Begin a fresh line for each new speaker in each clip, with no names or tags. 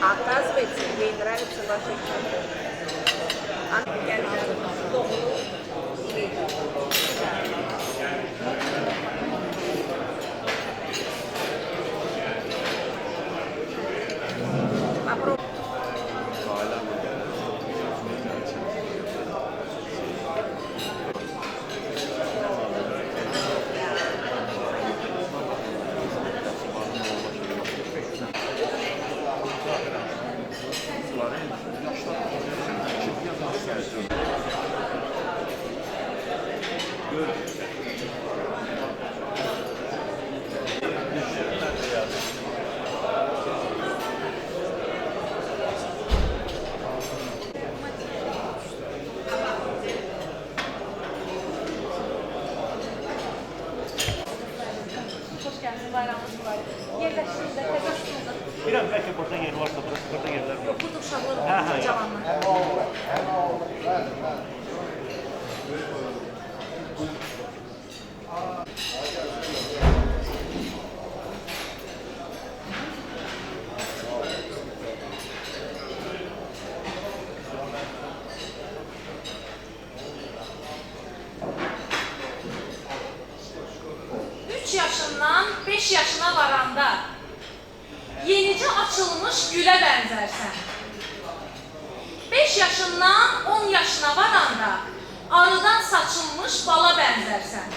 Оказывается, ей нравятся ваши чаты. Попробуй. Hoş geldiniz, bayramınız mübarek. Yerleştiğinizde kazasında.
Biraz belki burada yeri varsa burası burada yerler var.
Yok, bu uşaqlar, cavanlar.
yaşından 5 yaşına varanda yenicə açılmış gülə bənzərsən. 5 yaşından 10 yaşına varanda arıdan saçılmış bala bənzərsən.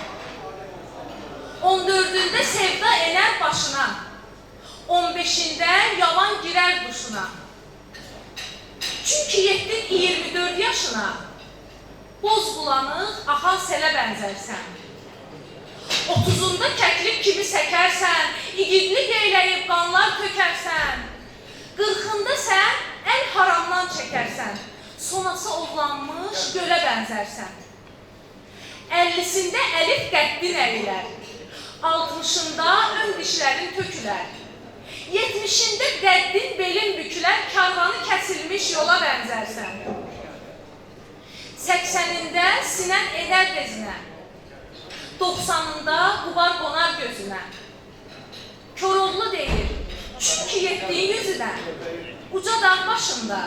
14'ünde sevda ener başına, 15'inde yavan girer duşuna. Çünkü yettin 24 yaşına, boz bulanıq, axan selə bənzərsən. 30'unda kəklik kimi səkərsən, igidlik eyləyib qanlar tökərsən. 40'ında sən el haramdan çəkərsən, sonası ovlanmış gölə bənzərsən. 50'sində əlif qəddin əyilər, 60'ında ön dişlərin tökülər. 70'ində qəddin belin bükülər, karvanı kəsilmiş yola bənzərsən. 80'ində sinən edər bezinə, 90'ında qubar qonar gözünə. Koroğlu deyir, çünki yetdiyin yüzünə, uca dağ başında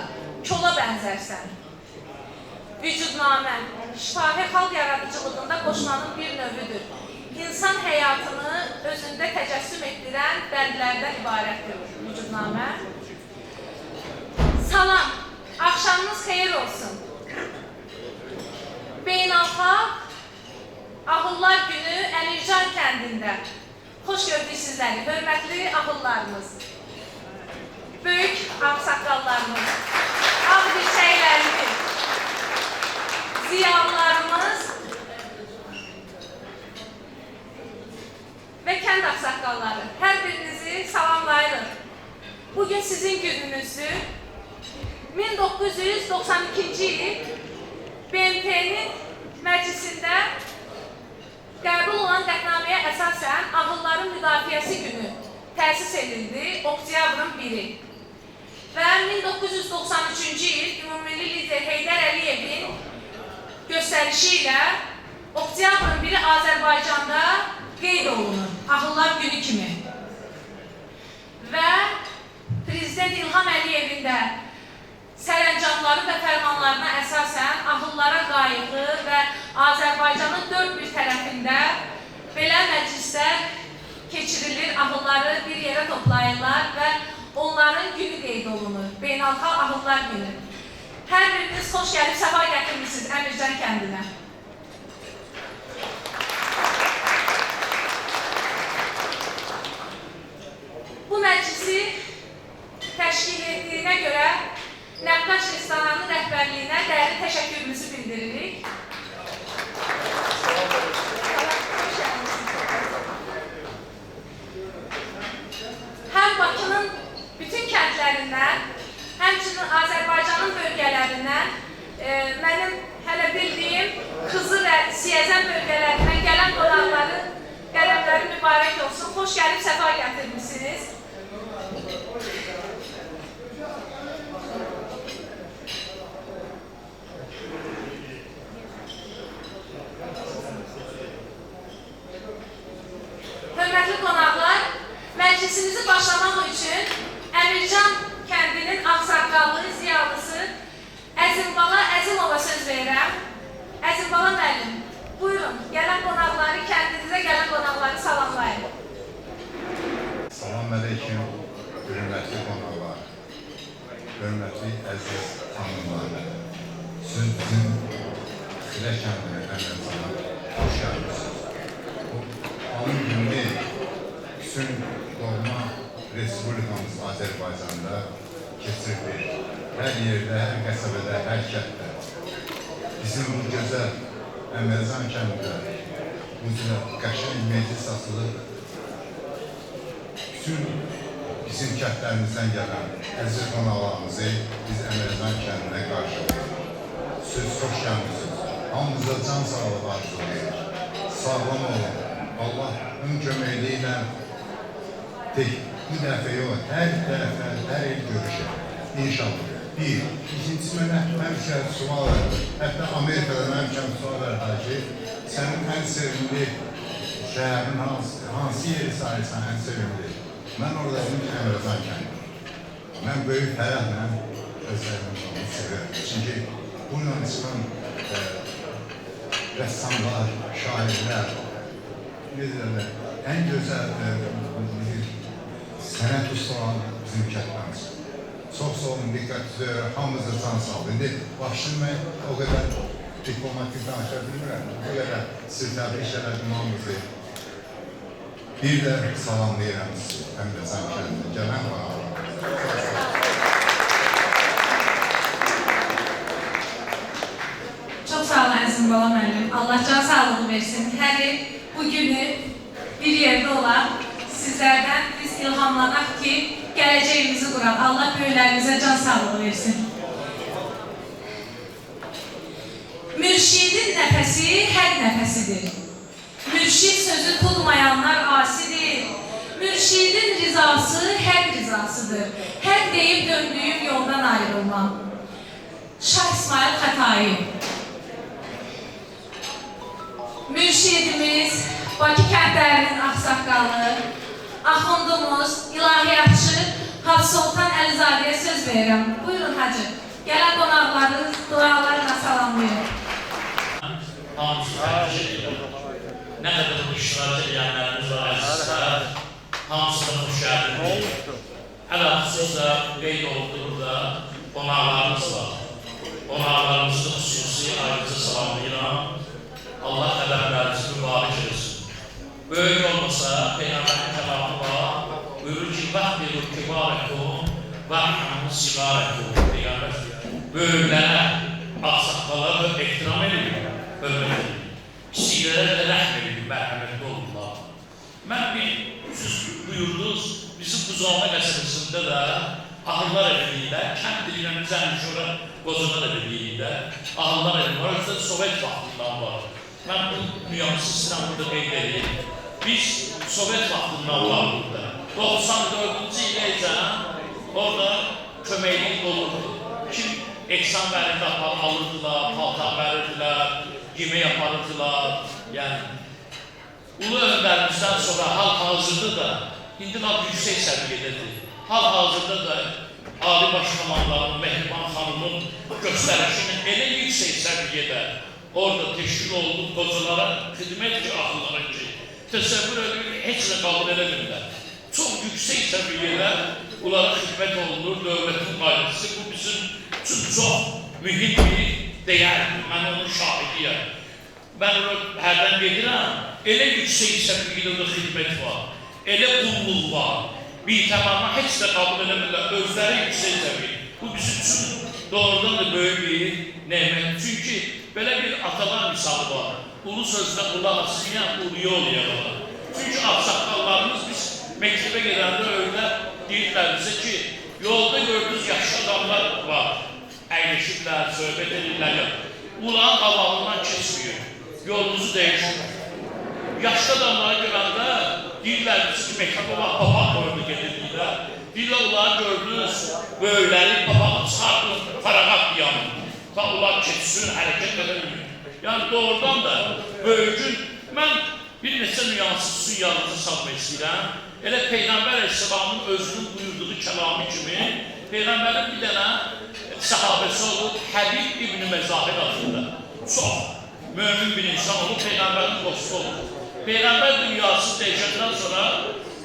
kola bənzərsən. Vücudnamə, şifahi xalq yaradıcılığında qoşmanın bir növüdür. İnsan həyatını özündə təcəssüm etdirən bəndlərdən ibarətdir vücudnamə. Salam, axşamınız xeyir olsun. Beynəlxalq Ağıllar Günü Əmircan kəndində. Xoş gördük sizləri, hörmətli ağıllarımız, böyük ağsaqqallarımız, ağ dirçəklərimiz, ziyalılarımız ve kənd ağsaqqalları. Hər birinizi salamlayırıq. Bugün sizin gününüzdür. 1992 il BMT-nin məclisində qəbul olan qətnaməyə əsasən Ağılların Müdafiəsi Günü təsis edildi, oktyabrın 1-i. Və 1993 il Ümumilli lider Heydər Əliyevin göstərişi ilə oktyabrın 1-i Azərbaycanda qeyd olunur, Ağıllar Günü kimi. Və Prezident İlham Əliyevin də sərəncamları və fərmanlarına əsasən ağıllara qayığı və Azərbaycanın dörd bir tərəfində belə məclislər keçirilir, ağılları bir yerə toplayırlar və onların günü qeyd olunur, Beynəlxalq Ağıllar Günü. Hər biriniz xoş gəlib, səfa gətirmişsiniz Əmircan kəndinə. Bu məclisi təşkil etdiyinə görə Nəqqaş restoranı rəhbərliyinə dəyərli təşəkkürümüzü bildiririk. Həm Bakının bütün kəndlərindən, həmçinin Azərbaycanın bölgələrindən, mənim hələ bildiyim Xızı və Siyəzən bölgələrindən gələn qonaqların qələmləri mübarək olsun. Xoş gəlib, səfa gətirmişsiniz. Hörmətli qonaqlar, məclisimizi başlamaq üçün Əmircan kəndinin ağsaqqallı, ziyalısı Əzimbala Əzimova söz verirəm. Əzimbala müəllim, buyurun, gələn qonaqları, kəndinizə gələn qonaqları salamlayın.
Salam aleyküm, hörmətli qonaqlar, hörmətli əziz xanımlar. Siz bizim Xilə kəndinə Əmircana xoş gəlmişsiniz. Onun günü bütün doğma Respublikamız Azərbaycanda keçirilir. Hər yerdə, hər qəsəbədə, hər kənddə. Bizim bu gözəl Əmircan kəndində bu qəşəng meclis açılır. Bütün bizim kəndlərimizdən gələn əziz qonaqlarımızı biz Əmircan kəndinə qarşılayırıq. Siz xoş gəlmişsiniz. Hamınıza can sağlığı arzulayırıq. Sağlam olun. Allah'ın köməkliyi ilə bu dəfə yox, hər tərəfə, hər il görüşək. İnşallah. Bir. İkincisi mənə həmişə sual verir. Hətta Amerika'dan həmişə sual verir ki, sənin ən sevimli şəhərin hansı yeri sayırsan ən sevimli? Mən orada Əmircan kəndi. Mən böyük fərəhlə özlərimin onu sevirəm. Çünki bununla çıxan rəssamlar, şairlər, en güzel sənət usta olan bizim kəndimiz. Çox sağ olun, diqqətli hamınıza can sağ olun. İndi başlayın, o qədər diplomatik danışa bilmirəm. Bu qədər siz təbrik elədim hamınızı. Bir də salamlayıram sizi, Əmrəzan kəndində gələn qonaqlarımıza.
Çox sağ olun Əzim Bala müəllim. Allah can sağlığı versin. Hər il bu günü bir yerdə olan sizlərdən biz ilhamlanaq ki, gələcəyimizi quraq. Allah böyüklərimizə can sağlığı versin. Mürşidin nəfəsi hər nəfəsidir. Mürşid sözü tutmayanlar asidir. Mürşidin rizası hər rizasıdır. Hər deyib döndüyüm yoldan ayrılmam. Şah İsmail Xətai. Mürşidimiz, Bakı kəndlərinin ağsaqqalı, axundumuz, ilahiyyatçı Hacı Sultan Əlizadəyə söz verirəm. Buyurun Hacı, gələn qonaqları dualarla salamlayın.
Hamısı təşkil edir. Nə qədər bu iştirak edənlərimiz var, əzizlər, hamısına xoş gəldiniz. Əlaqəsizlə qeyd olunduğu da qonaqlarımız var. Qonaqlarımızı xüsusi ayrıca salamlayıram. Allah qədərlərinizi mübarək etsin. Böyük olmasa, Peyğəmbərin kəlamı var. Buyurur ki, vəxbiru kibarəkum, vəxbiru sigarəkum. Peyğəmbər böyüklərə, ağsaqqalara ehtiram edin, hörmət edin. Kiçiklərə də rəhm edin, mərhəmətli olurlar. Mən siz buyurdunuz, bizim Buzovna qəsəbəsində də ahırlar evliyində, kənd dilinə Zəngişora Qozalar evliyində ahırlar evliyində, orada Sovet vaxtından var. Mən bu nüansı istəyirəm burada qeyd edeyim. Biz Sovet vaxtından var burada. 94-cü ilə isə orada köməklik olurdu. Kim eksan vərində alırdılar, paltar verirdilər, yemək yaparırdılar. Yəni, Ulu öndərimizdən sonra hal-hazırda da, indi laf yüksək səviyyədədir. Hal-hazırda da Ali Başkomandanın, Mehriban xanımın göstərişinin elə yüksək səviyyədə orada teşkil olunub qocalara xidmət ki, axıllara ki, təsəvvür edir, heç nə qabul edəmirlər. Çox yüksək səviyyədə onlara xidmət olunur, dövlətin qaydısı. Bu bizim üçün çox mühim bir dəyərdir. Mən onun şahidiyəm. Mən hərdən gedirəm, elə yüksək səviyyədə xidmət var, elə qulluq var. Bir tamamı heç də qabul edəmirlər, özləri yüksək səviyyə. Bu bizim üçün doğrudan da böyük bir nemət. Çünki belə bir atalar misalı var. Ulu sözdə qulaq asmayan uluya oluyalar. Çünki ağsaqqallarımız biz məktəbə gedəndə öyle deyirlər bizə ki, yolda gördüyünüz yaşlı adamlar var. Əyləşirlər, söhbət edirlər. Ulağın qabağından keçmiyor. Yolunuzu dəyişir. Yaşlı adamları görəndə deyirlər bizi ki, məktəbə var, papaq orada gedirlər. Deyirlər, onları gördünüz, böyükləri papaq çıxardır, farağat yanır. Ta ular keçsin, hərəkət edilmiyor. Yəni doğrudan da böyükün, mən bir neçə nüansı sizin yanınıza salmaq istəyirəm. Elə Peyğəmbər Əleyhisselamın özünün buyurduğu kəlamı kimi, Peyğəmbərin bir dənə səhabəsi olub, Həbib İbn-i Məzahir adında. Çox mömin bir insan olub, Peyğəmbərin dostu olub. Peyğəmbər dünyasını dəyişəndən sonra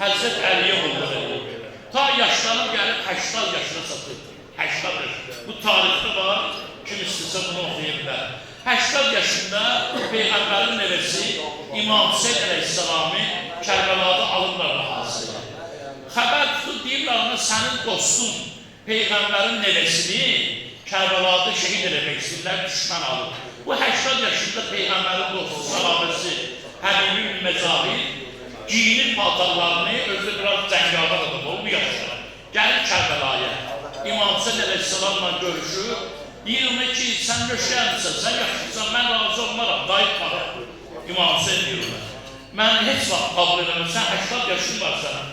Həzrət Əliyə qulluq edir. Ta yaşlanıb gəlib 80 yaşına satır. 80 yaş. Bu tarixdə var, kim istəsə bunu oxuyabilir. 80 yaşında Peyğəmbərin nəvəsi İmam Hüseyin Əleyhisselamı Kərbəlada alırlar rahasıyla. Xəbər tutub deyirlər ona, sənin dostun Peyğəmbərin nəvəsini Kərbəlada şəhid eləmək istəyirlər, düşmən alır. Bu 80 yaşında Peyğəmbərin dostu sahabəsi Həbib İbn Məzahir giyinir paltarlarını, özü biraz cəngavər adam olub, bu yaşlar. Gəlir Kərbəlaya, İmam Hüseyin Əleyhisselamla görüşür, deyir ona ki, sən nöşkəndirsən, sən yaxşısan, mən razı olmaram, dayıq var. İmam Hüseyin deyir ona, mən heç vaxt qabul edəməm, sən 80 yaşın var sənə.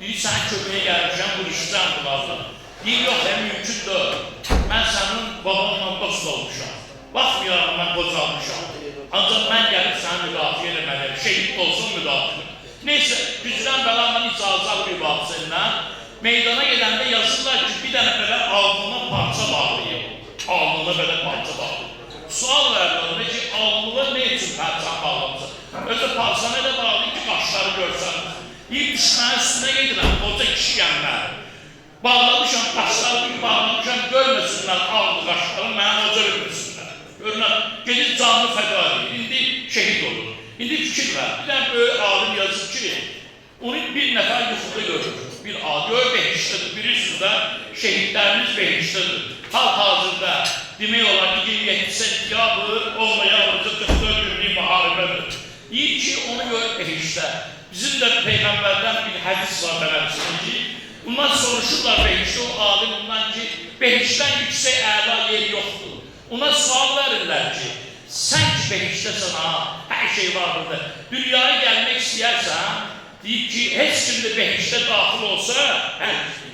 Deyir, sən köməyə gəlmişəm, bu işçən bunlarla. Deyir, yox, mümkün deyil, mən sənin babamla dost olmuşam. Baxmayarım, mən qocalmışam. Ancaq mən gəlib səni müdafiə eləməliyim, şehid olsun müdafiə. Neyse, gücdən bəlanla icazə alıb ibadəsindən meydana gedəndə yazırlar ki, bir dənə belə alnına parça bağlayıb. Alnına belə parça bağlayıb. Sual verirlər ki, alnına ne üçün parça bağlamışsın? Özü parçanı elə bağlayıb ki, qaşları görsəniz. İlk düşmənin üstünə gedirəm, qoca kişiyəm mən. Bağlamışam, qaşlarımı bağlamışam, görməsinlər aldı qaşlarım, mənə qoca bilməsinlər. Görünər, gedir canlı fəda edir, indi şehid olur. İndi fikir ver, bir dənə böyük alim yazır ki, onu bir nəfər yuxuda görür. Bir alim behiştədir, bilirsiniz də, şehidlərimiz behiştədir. Hal-hazırda demək olar ki, 27 sentyabr olmayabıcı 44 günlük müharibədir. İyi ki, onu görür behiştə. Bizim də Peyğəmbərdən bir hədis var beləmsin ki, bundan soruşurlar behiştə, o alim bundan ki, behiştdən yüksək əla yer yoxdur. Ona sual verirlər ki, sən ki behiştəsən ha, hər şey vardır. Dünyaya gəlmək istəyərsən, deyib ki, heç kim də behiştə daxil olsa,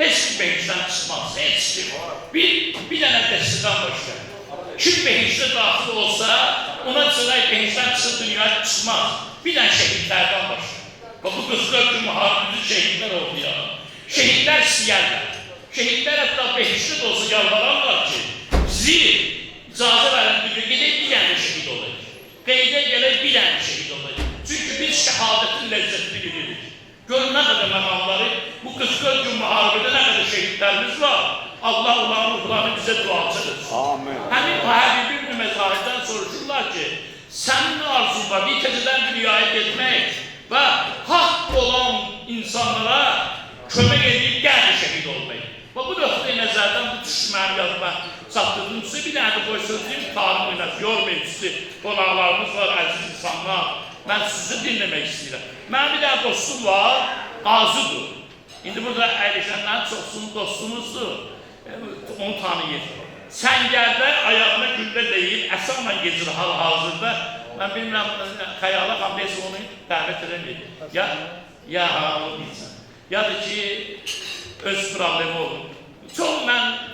heç kim behiştdən çıxmaz, heç kim. Bir dənə dəstədən başqa. Kim behiştə daxil olsa, ona çıxar behiştdən çıxır, dünyaya çıxmaz. Bir dənə şəhidlərdən başqa. Bu 44 gün müharibəci şəhidlər oldu ya. Şəhidlər istəyərlər. Şəhidlər hətta behiştə də olsa yalvararlar ki, bizi icazə verin, gedək bir dənə şəhid olayıq. Qeydə gələk bir dənə şəhid olayıq. Çünki biz şəhadətin ləzzətini bilirik. Gör nə qədər məqamları, bu 44 gün müharibədə nə qədər şəhidlərimiz var. Allah onların ruhlarını bizə duacıdır. Həmin o Həbibi ibn Məzahirdən soruşurlar ki, sənin arzun var, bir təcədən dünyaya getmək və haqq olan insanlara kömək edib gəldi şəhid olmayı. Bu nöqtəyi nəzərdən bu düşməni yazma çatdırdığım sizə bir dənə də boy sözlüyüm, tarih oynat, yol meclisi, qonaqlarımız var, əziz insanlar. Mən sizi dinləmək istəyirəm. Mənim bir dənə dostum var, qazıdır. İndi burada əyləşənlərin çoxsunun dostumuzdur, onu tanıyır. Səngərdə ayağına güllə deyil, əsanla gezir hal-hazırda. Mən bilmirəm, Xəyala xan deyəsə onu dəvət edəməyir. Ya da ki, öz problemi olur. Çox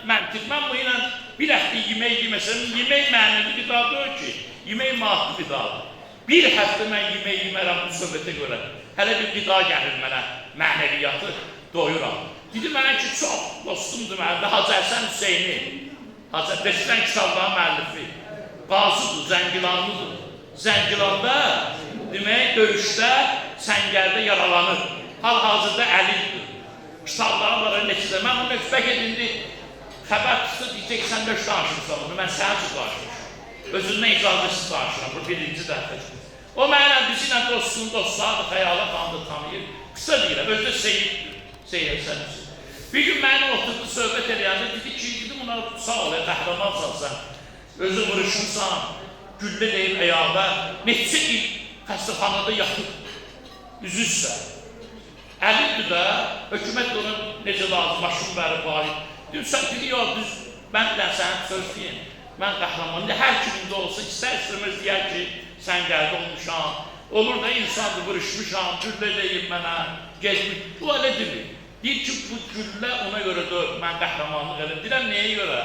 məntiq, mən bu ilə bir həftə yemək yeməsəm, yemək mənəvi qida deyil ki, yemək maddi qidadır. Bir həftə mən yemək yemərəm bu söhbətə görə. Hələ bir qida gəlir mənə, mənəviyyatı doyuram. Dedi mənə ki, çox dostumdur mənə, Hacı Həsən Hüseyni, Hacı Beşdən kitabların müəllifi, qazıdır, Zəngilanlıdır. Zəngilanda, demək, döyüşdə, səngərdə yaralanır. Hal-hazırda əlildir. Kitabları var, neçədə. Mən onu mətbəq edindi, xəbər tutdu, deyəcək, sən döş danışırsan bunu, mən sənə çox danışmışam. Özündən icazəsiz danışıram, bu birinci dəfədir. O mənə bizimlə dostun dostlardır, Xəyala xanını tanıyır. Qısa deyirəm, özü də Seyiddir, Seyid Həsən Hüseyin. Bir gün mənə oturdu, söhbət eləyəndə, dedi ki, dedim ona sağ ol, qəhrəmansan sən, özü vuruşursan, güllə deyib əyaqda, neçə il xəstəxanada yatıb, üzüzsə. Əlildir də, hökumət onu necə lazım, başım bəri vahid. Sən dedi, yox, düz, mən bilən sənə söz deyim, mən qəhrəman, hər kimində olsa, istər-istəməz deyər ki, sən gəldi olmuşam, olur da insandır, vuruşmuşam, güllə deyib mənə, gezmiş, bu elə demir. Deyir ki, bu güllə ona görə deyil, mən qəhrəmanlıq edim, deyirəm, nəyə görə?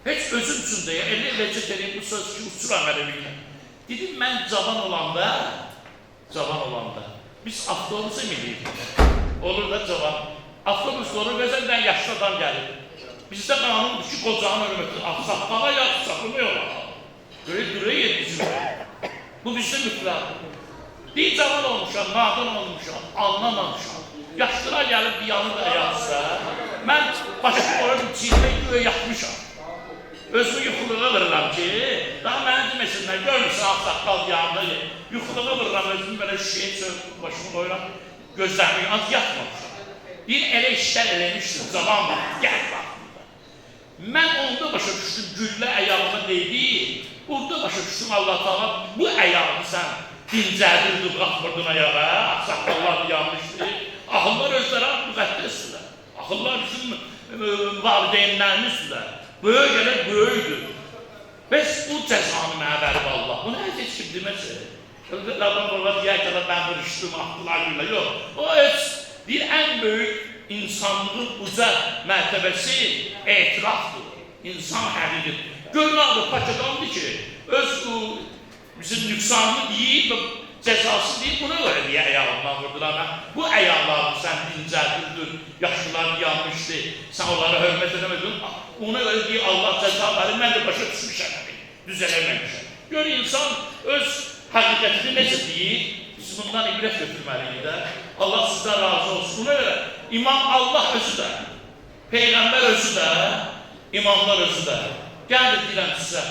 Heç özüm üçün deyə, eləcə deyim, bu söz ki, uçuram əliviylə. Dedim, mən cavan olanda, biz avtobusa miniyik. Olur da cavan. Avtobus olur, vəzəldən yaşlı adam gəlir. Bizdə qanundur ki, qocanın hörməti, saqqala yaxşı, saxlamayırlar. Görək yer bizim. Bu bizdə mütləq. Deyir, cavan olmuşam, nadan olmuşam, anlamamışam. Yaşlılar gəlib bir yanı da yatsa, mən başqa olaraq çiğnəyə göyə yatmışam. Özümü yuxuluğa vırıram ki, daha mənə deməsinlər, görmüşsən, saqqal yanında, yuxuluğa vırıram, özümü belə şişəyə başımı qoyuram, gözlərimi yatmamışam. Bir elə işlər eləmişdim, zaman var, gəl vaxtında. Mən onda başa düşdüm, güllə əyağıma deydi, burada başa düşdüm, Allah Taala bu əyağı sən dincədirdin, qalxmırdın ayağa, saqqallar yanmışdı. Axıllar özləri müqəddəsdirlər. Axıllar bizim valideynlərimizdirlər. Böyük elə böyükdür. Bəs bu cəzanı mənə verib Allah. Bunu heç kim deməsə. Adam orada deyək ki, mən vuruşdum, atdılar güllə. Yox, o öz bir ən böyük insanlığın uca mərtəbəsi etirafdır. İnsan həlidir. Görünədir, Pakistandır ki, öz bizim nüqsanını deyib, cəzası deyib, buna görə deyə əyağımdan vurdular. Bu əyağlarını sən dincəldirdin, yaşlılar yanmışdı, sən onlara hörmət edəmədin. Ona görə deyə Allah cəza verir, mən də başa düşmüşəm, düzələməmişəm. Gör, insan öz həqiqətini necə deyir? Biz bundan ibrət götürməliyik də. Allah sizdən razı olsun. Buna görə İmam Allah özü də, Peyğəmbər özü də, imamlar özü də. Gəldir deyirəm sizə,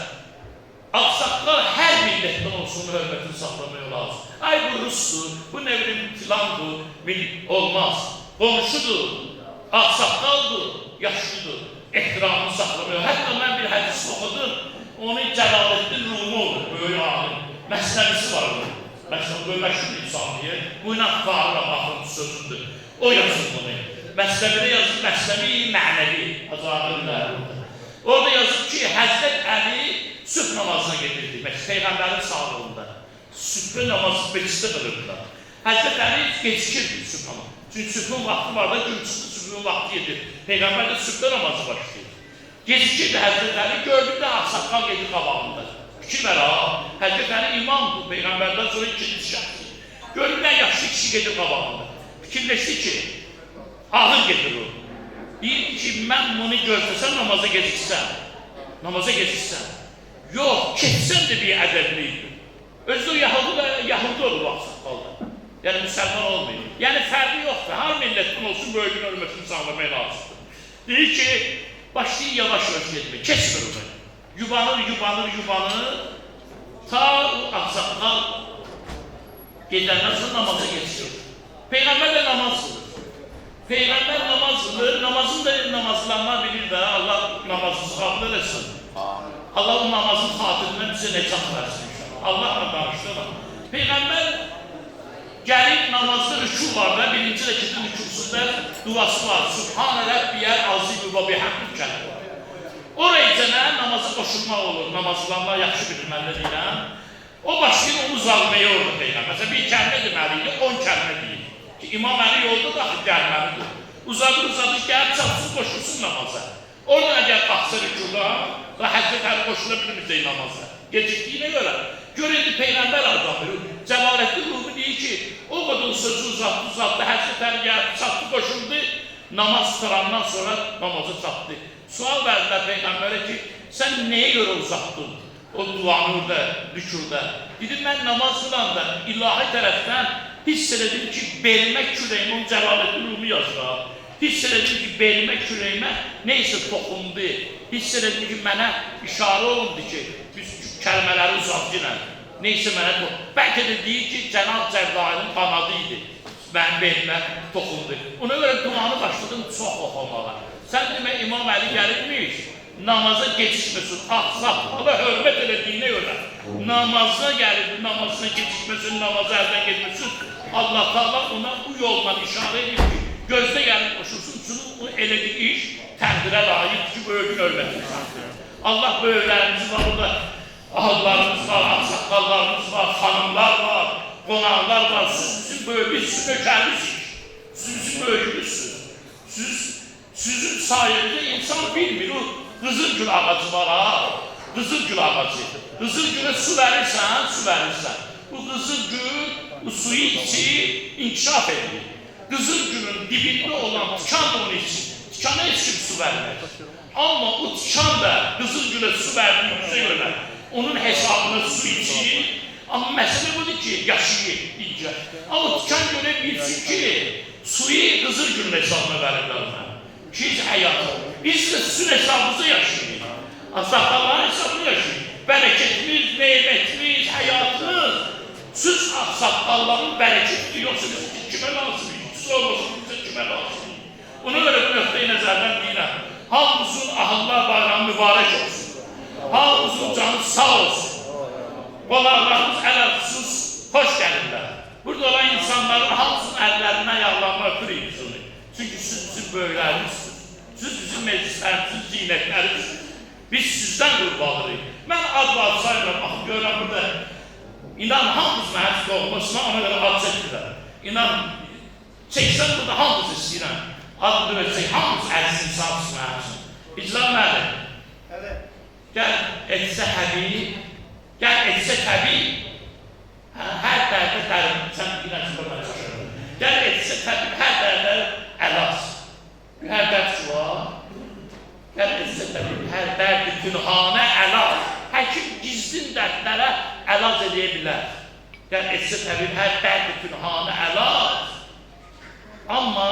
ağsaqqal hər millətdən olsun, hörmətini saxlamaya lazım. Ay bu Rusdur, bu ne bileyim filandır, olmaz. Qonşudur, ağsaqqaldır, yaşlıdır, ehtiramını saxlamaya. Hətta mən bir hədis oxudum, onun Cəlaləddin Rumi olur, böyük alim. Məsnəvisi var onun. Məsələn, böyle məşhur insan deyir. Bu ilə Fahra Baxırın sözüdür. O yazır bunu. Məsnəvidə yazır, Məsnəvi mənəvi. Orada yazır ki, Həzrət Əli sübh namazına gedirdi. Peyğəmbərin sağlığında. Sübh namazı beşikdə qılırdılar. Həzrət Əli geçikirdi sübh namazı. Çünki sübhün vaxtı var da, gün çıxdı sübhün vaxtı yedir. Peyğəmbər də sübhdə namazı başlayır. Geçikirdi Həzrət Əli, gördükdə ağsaqqal gedir qabağında. Fikir ver ha, Həzrət Əli imamdır, Peyğəmbərdən sonra ikinci şəxsi. Görürlər yaşlı kişi gedir qabağında. Fikirləşdi ki, ağır gedir o. Deyir ki, mən bunu görsəsəm namaza geciksəm. Yox, keçsəm də bir ədəbliydir. Özü də Yahudi olur ağsaqqalda. Yəni, müsəlman olmayır. Yəni, fərqi yoxdur. Hər millətdən olsun, böyüdün hörmətini sağlamaya lazımdır. Deyir ki, başlayın yavaş-yavaş getmək, keçmir onu. Yubanır, ta o ağsaqqal gedəndən sonra namaza geçiyor. Peyğəmbər də namaz qılır. Peyğəmbər namaz qılır, namazın da namazlanma bilir də, Allah namazını qabul eləsin. Allah o namazın xatirindən bizə necat versin inşallah. Allahla danışdırma. Peyğəmbər gəlib namazda rükû var da, birinci rəkitin rükûsunda duası var. Subhanə Rəbbiyəl azim və bihamdih kəlim. Oraya cənə namazı qoşulmaq olur, namazlanma yaxşı bilməldə deyiləm. O başlayır onu uzalmaya orada Peyğəmbər. Məsələn, bir kəlmə deməliydi, 10 kəlmə deyil. Ki, İmam Əli yolda daxil gəlməlidir. Uzadır, gəlib çatsız qoşulsun namaza. Oradan əgər qalxsa rükûda, da Həzrət Əli qoşula bilməyəcək namaza. Gecikdiyinə görə. Gör indi Peyğəmbər adamı, Cəlaləddin Rumi deyir ki, o qədər sözü uzatdı, Həzrət Əli gəlib çatdı, qoşuldu, namaz tuturandan sonra namazı çatdı. Sual verdilər Peyğəmbərə ki, sən nəyə görə uzatdın o duanı orada, rükûda? Dedim, mən namaz qılanda ilahi tərəfdən hiss ededim ki, belimə kürəyimə, onu Cəlaləddin Rumi yazır. Hiss ededim ki, belimə kürəyimə neysə toxundu. Hiss ededim ki, mənə işarə olundu ki, biz kəlmələri uzatdırəm. Neysə mənə toxundu. Bəlkə də deyir ki, Cənab Cəbrayilin qanadı idi. Mənim belimə toxundu. Ona görə duanı başladım çox oxumağa. Sən demə, İmam Əli gəlirmiş, namaza geçişməsin, ağsaqqala hörmət elədiyinə görə. Namaza gəlirdi, namazına geçişməsin, namaza əldən getməsin. Allah Taala ona bu yolla işarə edib ki, gözdə gəlib qoşulsun, çünki o elədiyi iş təqdirə layiq ki, böyükün hörmətini saxlayır. Allah böyüklərimiz var, orada ahıllarımız var, ağsaqqallarımız var, xanımlar var, qonaqlar var. Siz bizim böyükümüz, siz nökərlisiniz. Siz bizim böyükümüzsünüz. Sizin sayenizde insan bilmir, o Qızılgül ağacı var ha, Qızılgül ağacı. Qızılgülə su verirsən, Bu Qızılgül, bu suyu içi inkişaf edir. Qızılgülün dibində olan tikan da onu içir. Tikana heç kim su vermez. Amma o tikan da Qızılgülə su verdiyimizə görə onun hesabına su içir. Amma məsələ budur ki, yaşayır, incə. Amma tikan görə bilsin ki, suyu Qızılgülün hesabına verirlər ona. Biz həyatı, biz də sizin hesabınıza yaşayırıq. Ağsaqqalların hesabını yaşayırıq. Bərəkətimiz, neymətimiz, həyatımız. Siz ağsaqqalların bərəkətli yoxsa biz kimə lazımıyıq? Siz olmasın, bizə kimə lazımıyıq? Ona görə bu nöqteyi nəzərdən deyirəm. Hamımızın ahıllar bayramı mübarək olsun. Hamımızın canı sağ olsun. Qonaqlarımız ələxsus, xoş gəlirlər. Burada olan insanların hamısının əllərindən yağlanma öpürük biz onu. Çünki siz bizim böyüklərimizsiniz. Siz bizim meclislərimizin zinətlərimizsiniz. Biz sizdən qurbalıyıq. Mən ad sayıram, baxın, görürəm burada. İnan, hamımız mənə doğmasına ona görə ad çəkirlər. İnan, çəksən burada hamımız istəyirəm. Adını verəcək, hamımız əziz insansın mənə üçün. İcra mənim. Gəl, etsə həbib. Gəl, etsə təbii. Hər dərdə dərim. Sən bilirsən, mən çalışıram. Gəl, etsə təbii, hər dərdə əlac. Hər dərd ki var. Gəl, etsə təbii, hər dərdi günhanə əlac. Həkim gizlin dərdlərə əlac edə bilər. Qət etsə təbii hər dərdi günhanı əlac. Amma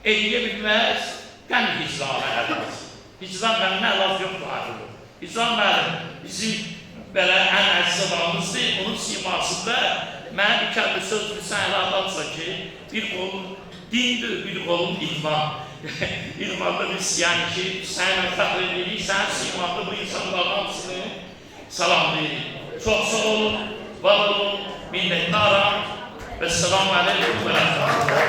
eləyə bilməz qəm hicranı əlac. Hicran qəminə əlac yoxdur ayrılır. Hicran mənim bizim belə ən əziz adamımızdır. Onun simasında mən bir kəlmə söz bilsən elə adamsa ki, bir qolun dindir, bir qolun idman. İdmanda biz yəni ki, sənə fəxr edirik, sən simanda bu insanların hamısını salamlayırıq. Çox sağ olun, var olun, minnətdaram və selamu aleyküm və rəhmətullah.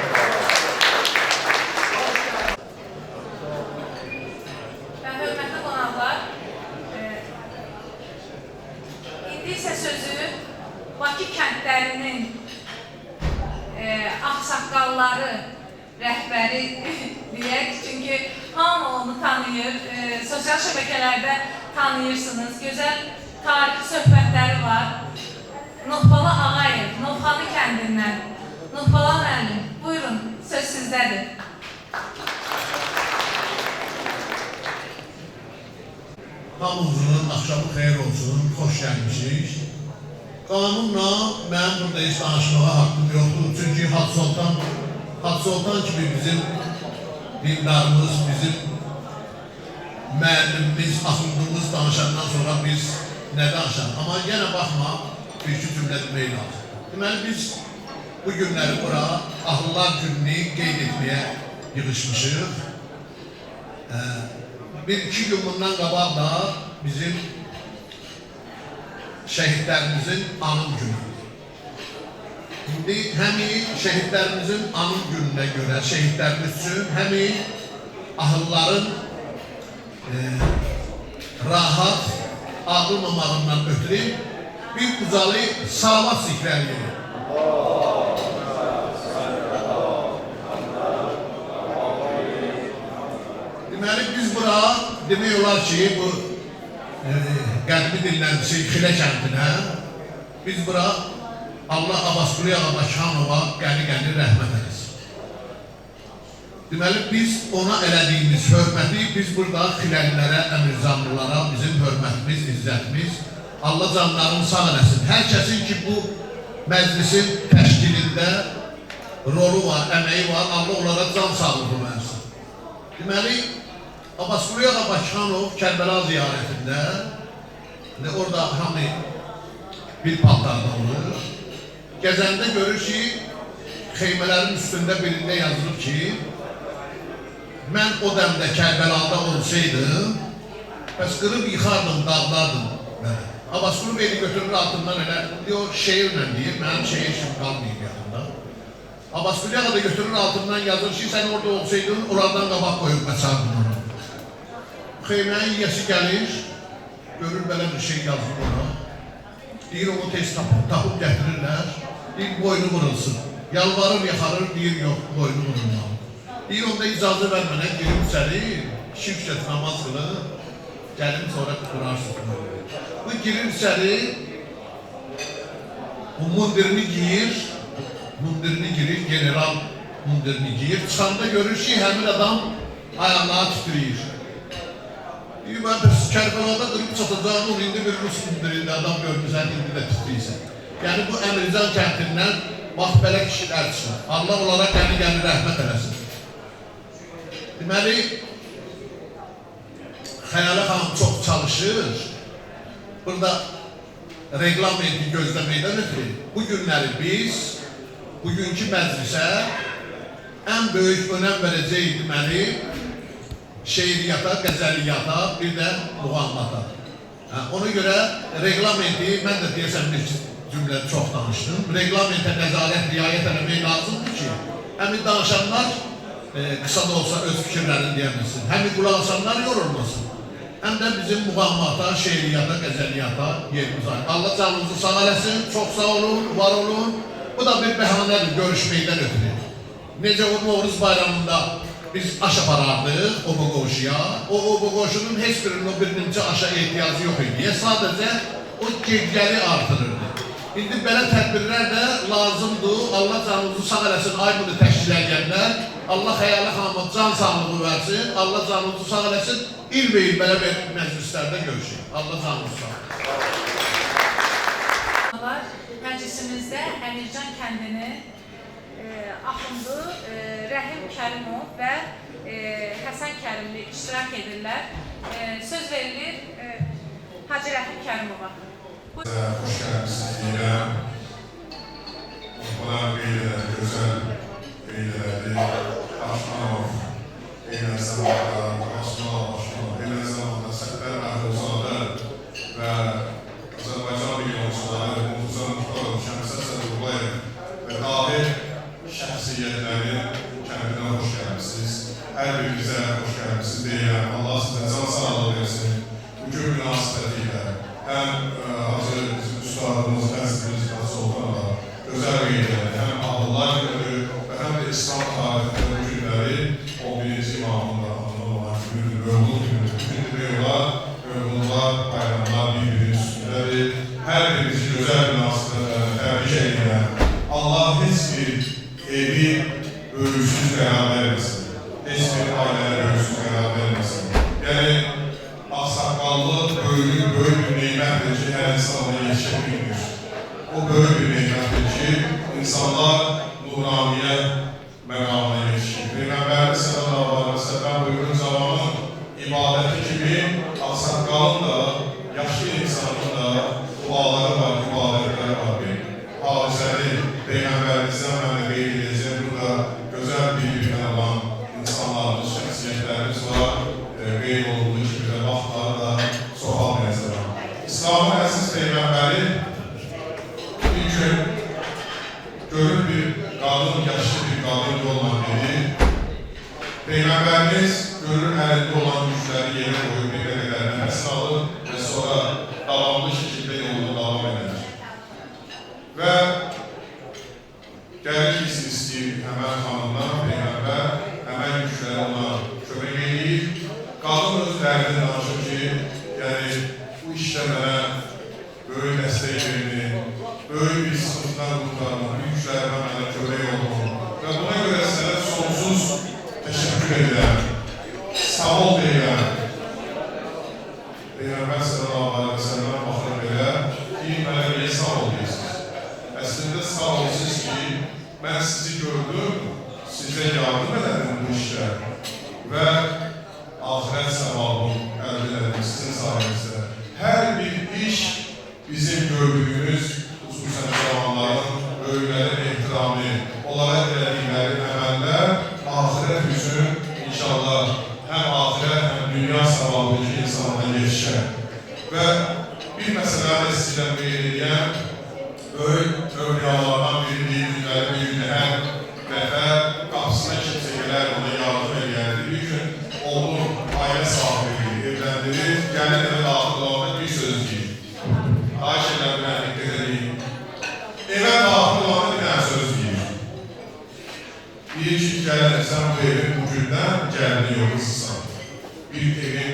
Və hörmətli qonaqlar, indi isə sözü Bakı kəndlərinin ağsaqqalları, rəhbəri deyək, çünki hamı onu tanıyır, sosial şəbəkələrdə tanıyırsınız, gözəl tarixi söhbətləri var. Nuhbala Ağayev, Novxanı kəndindən. Nuhbala müəllim, buyurun, söz sizdədir.
Hamımızın axşamı xeyir olsun, xoş gəlmişik. Qanunla mənim burada heç danışmağa haqqım yoxdur. Çünki Hacı Sultan kimi bizim dindarımız, bizim müəllimimiz, axındımız danışandan sonra biz nə danışaq? Amma yenə baxma, bir-iki cümlə demək lazım. Deməli, biz bu günləri bura Ahıllar gününü qeyd etməyə yığışmışıq. Bir-iki gün bundan qabaq da bizim şəhidlərimizin anım günü. İndi həmin şəhidlərimizin anım gününə görə şəhidlərimiz üçün həmin ahılların rahat ağılmamağından ötürü bir ucalı salavat zikrəlidir. Deməli, biz bura demək olar ki, bu qəlbi dinləndisi Xilə kəndinə biz bura Allah Abbasqulu Ağa Bakıxanova qəni rəhmət eləsin. Deməli, biz ona elədiyimiz hörməti biz burada Xiləlilərə, Əmircanlılara bizim hörmətimiz, izzətimiz Allah canlarını sağ eləsin. Hər kəsin ki, bu məclisin təşkilində rolu var, əməyi var, Allah onlara can sağlığı versin. Deməli, Abbasqulu Ağa Bakıxanov Kərbəla ziyarətində orada hamı bir paltarda olur. Gəzəndə görür ki, xeymələrin üstündə birində yazılır ki, mən o dəmdə Kərbəlada olsaydım, bəs qırıb yıxardım, dağlardım. Abbasqulu beni götürür altından elə, diyor, şeirlə deyir, mənim şeir işim qalmayıb yanında. Abbasqulu Ağa da götürür altından yazır ki, sən orada olsaydın, oradan qabaq qoyub qaçardın onu. Xeymənin yiyəsi gəlir, görür belə bir şey yazılır ona. Deyir, onu tez tapıb gətirirlər. Deyir, boynu vurulsun. Yalvarır, yaxarır, deyir, yox, boynu vurulmalı. Deyir, onda icazı vermənə, girim içəri, şirkət namaz qılır, gəlim sonra qurarsın. Bu girir içəri, bu mundirini giyir, general mundirini giyir. Çıxanda görür ki, həmin adam ayaqları titriyir. Deyir, mən Kərbəlada qırıb çatacağım, onu indi bir Rus mundirində adam görmüsən, indi də titriyirsən. Yəni, bu Əmircan kəntindən bax, belə kişilər çıxır. Allah onlara qəni rəhmət eləsin. Deməli, Xəyalə xanım çox çalışır. Burada reglamenti gözləməkdən ötürü bu günləri biz, bugünkü məclisə ən böyük önəm verəcəyik deməli, şeiriyyata, qəzəliyyata, bir də muğammata. Ona görə reglamenti, mən də deyəsəm bir cümlə çox danışdım. Reglamentə nəzarət, riayət eləmək lazımdır ki, həmin danışanlar qısa da olsa öz fikirlərini deyəməsin, həmin qulaq asanlar yorulmasın. Həm də bizim muğammata, şeiriyyata, qəzəliyyata yerimiz var. Allah canınızı sağ eləsin, çox sağ olun, var olun. Bu da bir bəhanədir görüşməkdən ötürü. Necə o Novruz bayramında biz aş aparardıq o qonşuya, o qonşunun heç birinin o bir nimçə aşa ehtiyacı yox idi. Sadəcə o gecəli artırırdı. İndi belə tədbirlər də lazımdır. Allah canınızı sağ eləsin, ay bunu təşkil edənlər. Allah Xəyalə xanıma can sağlığı versin. Allah canınızı sağ eləsin. İlbəyil belə bir məclislərdə görüşək. Allah canınızı sağ eləsin.
Məclisimizdə Əmircan kəndinin Axundu Rəhim Kərimov və Həsən Kərimli iştirak edirlər. Söz verilir Hacı Rəhim Kərimova.
Hoş gəlmişsiniz deyirəm. Bunlar qeydilər, gözəl qeydilərdir. Aşmanov, Eynən Səmada, Asmanov, Eynən Səmada, Sətbər Məhruzadə və Azərbaycan milyonçuları, Muhuzan Muhtarov, Şəmsət Sədurbayev və dahi şəxsiyyətləri kəndinə hoş gəlmişsiniz. Hər birinizə hoş gəlmişsiniz deyirəm. Allah sizə can sağlığı versin. Bugün münasibətilə həm Hacı Üstadımız, Əzimiz və Sultanla gözəl qeydiləri, həm Ağlılar günü və həm də İslam tarixində bu günləri 11-ci imamında anılan günüdür, Mövlud günüdür. Bütün deyirlər, Mövludlar, bayramlar bir-birinin üstündədir. Hər birimizi gözəl münasibətlərlə təbrik edirəm. Allah heç bir evi böyüksüz qərar verməsin. Heç bir ailəyə böyüksüz qərar verməsin. Yəni, ağsaqqallı, böyük bir neymətdir ki, hər insan ona yetişə bilmir. O böyük bir neymətdir ki, insanlar nuraniyə məqamına yetişir. Peyğəmbərimiz sallallahu əleyhi və səlləm buyurun zamanın ibadəti kimi ağsaqqalın da, yaşlı insanın da duaları var, ibadətləri var. Hadisəli Peyğəmbərimizdən mən də qeyd edəcəm. Burada gözəl bir-birindən olan insanlarımız, şəxsiyyətlərimiz var. Qeyd olduğu kimi də vaxtları da soğal nəzərəm. İslamın əziz Peyğəmbəri bir gün görür bir qadın, yaşlı bir qadın yolla gedir. Peyğəmbərimiz görür əlində olan gücləri yerə qoyub bir qədər nəfəs alır və sonra davamlı şəkildə yolunu davam edir. Və gəlir ki, istəyir həmən xanımdan, Peyğəmbər, həmən gücləri ona kömək edir. Qadın öz dərdini danışır ki, yəni bu işdə mənə böyük dəstək verir, böyük bir sıxıntıdan qurtarma, bu güclərimə mənə kömək olun. Və buna görə sənə sonsuz təşəkkür edirəm, sağ ol deyirəm. Peyğəmbər sallallahu əleyhi və səlləm baxır belə, deyir, mənə belə sağ ol deyirsiniz. Əslində sağ olsunuz ki, mən sizi gördüm, sizə yardım edelim bu işdə və ahirət səvabı əldə edelim sizin sayənizdə. Hər bir iş bizim gördüyümüz, xüsusən zamanların böyüklərin ehtiramı, onlara elədikləri əməllər ahirət üçün inşallah həm ahirət, həm dünya səvabı ki, insanlara yetişər. Və bir məsələdə sizdən qeyd edəyəm, böyük övliyalardan birini günləri bir gün hər dəfə qapısına kimsə gələr, ona yardım edərdi. Bir gün onun ailə sahibi evləndirir, gəlir evə daxil olanda bir söz deyir. Ayş eləmə, diqqət edeyim. Evə daxil olanda bir dənə söz deyir. Deyir ki, gəlir, sən bu evin bu gündən gəlini yoxsuzsan. Bir evin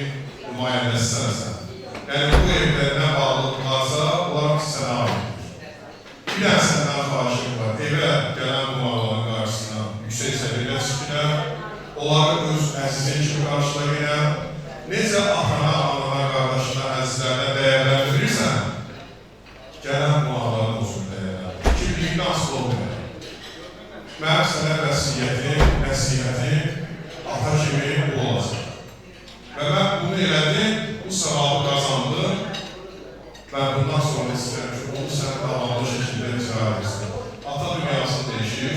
nümayəndəsisən. Yəni bu evdə nə bağlılıqlarsa, onlar ki, sənə aid. Bir dənə səndən xahişim var, evə gələn qonaqların qarşısına yüksək səviyyə çıxınə, onları öz əzizin kimi qarşılayınə, necə atana, anana, qardaşına, əzizlərlə dəyərləndirirsən, gələn qonaqların olsun dəyərləndirir. Kimlikdə asıl olmuyor. Mənim sənə vəsiyyətim, nəsiyyətim, ata kimi bu olacaq. Və mən bunu elədim, bu savabı qazandım. Ben bundan sonra isterim ki, onu sen davamlı şekilde icra edirsin. Ata dünyası değişir.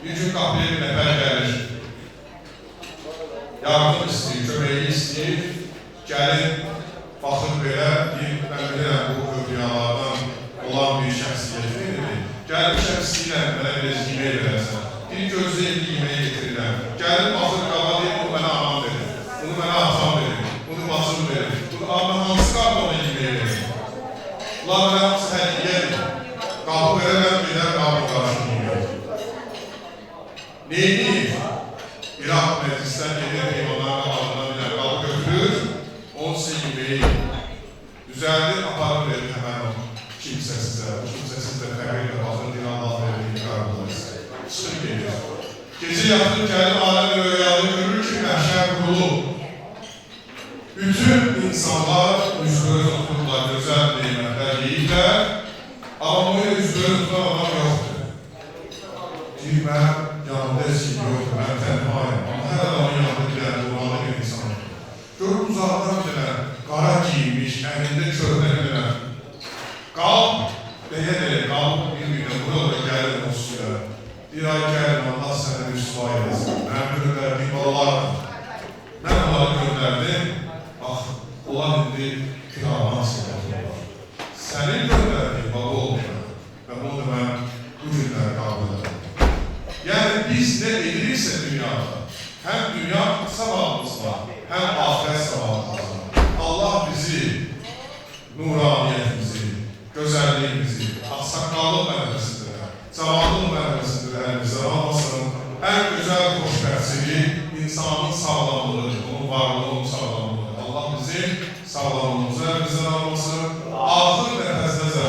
Bir gün kapıya bir nəfər gəlir. Yardım istəyir, köməyi istəyir. Gəlin, baxın belə, deyir, mən bilirəm bu övliyalardan olan bir şəxsiyyətdir. Gəlin şəxsiylə mənə biraz yemək verəsən. Bir gözləyib yeməyi getirirəm. Gəlin, baxın qaba deyir, bunu mənə anam verir. Bunu mənə atam verir. Bunu bacım verir. Bunu mən hansı qaba ona yeməyi verir? Bunlar mənə hamısı hədiyyədir. Qapı verəməm, gedər qapı qarşılıyır. Neyini? İraq məclisdən gedir, heyvanların qabağından bir qapı götürür, onun sizə yeməyi düzəldir, aparır verir həmən o kimsə sizə. O kimsə sizə fəqirlə baxın, din Allah verir, qarşılıyır sizə. Çıxır gedir. Gecə yatır, gəlir aləmi röyalı görür ki, məhşər qurulub. Bütün insanlar üç-göz otururlar, gözəl neymətlər yeyirlər Amma o üzvləri tutan adam yoxdur. Deyir, mənim yanımda heç kim yoxdur, mən tənhayım. Amma hər adamın yanında bilən, durmalı bir insanım. Görüb uzaqdan bilən, qara giymiş, əlində körpə bilən, qalb, deyə, qalb bir-birinə burada gəlir o suya. Deyir, ay gəlin, Allah sənə rüsva eləsin. Mənim göndərdiğim balalar var. Mən onları göndərdim, bax, olan indi kiraman sınırlar. Sənin göndərdiğin baba olmayan və bunu da mən bu günləri qabıl edirəm. Yəni, biz nə ediriksə dünyada, həm dünya savabımız var, həm ahirət savabımız var. Allah bizi, nuraniyyətimizi, gözəlliyimizi, ağsaqqallıq mənəbəsidir, cavadlıq mənəbəsidir əlimizə almasın. Ən gözəl xoşbəxtçiliyi insanın sağlamlığıdır, onun varlığı, onun sağlamlığıdır. Allah bizim sağlamlığımızı əlimizdən almasın, axır nəfəsdəcə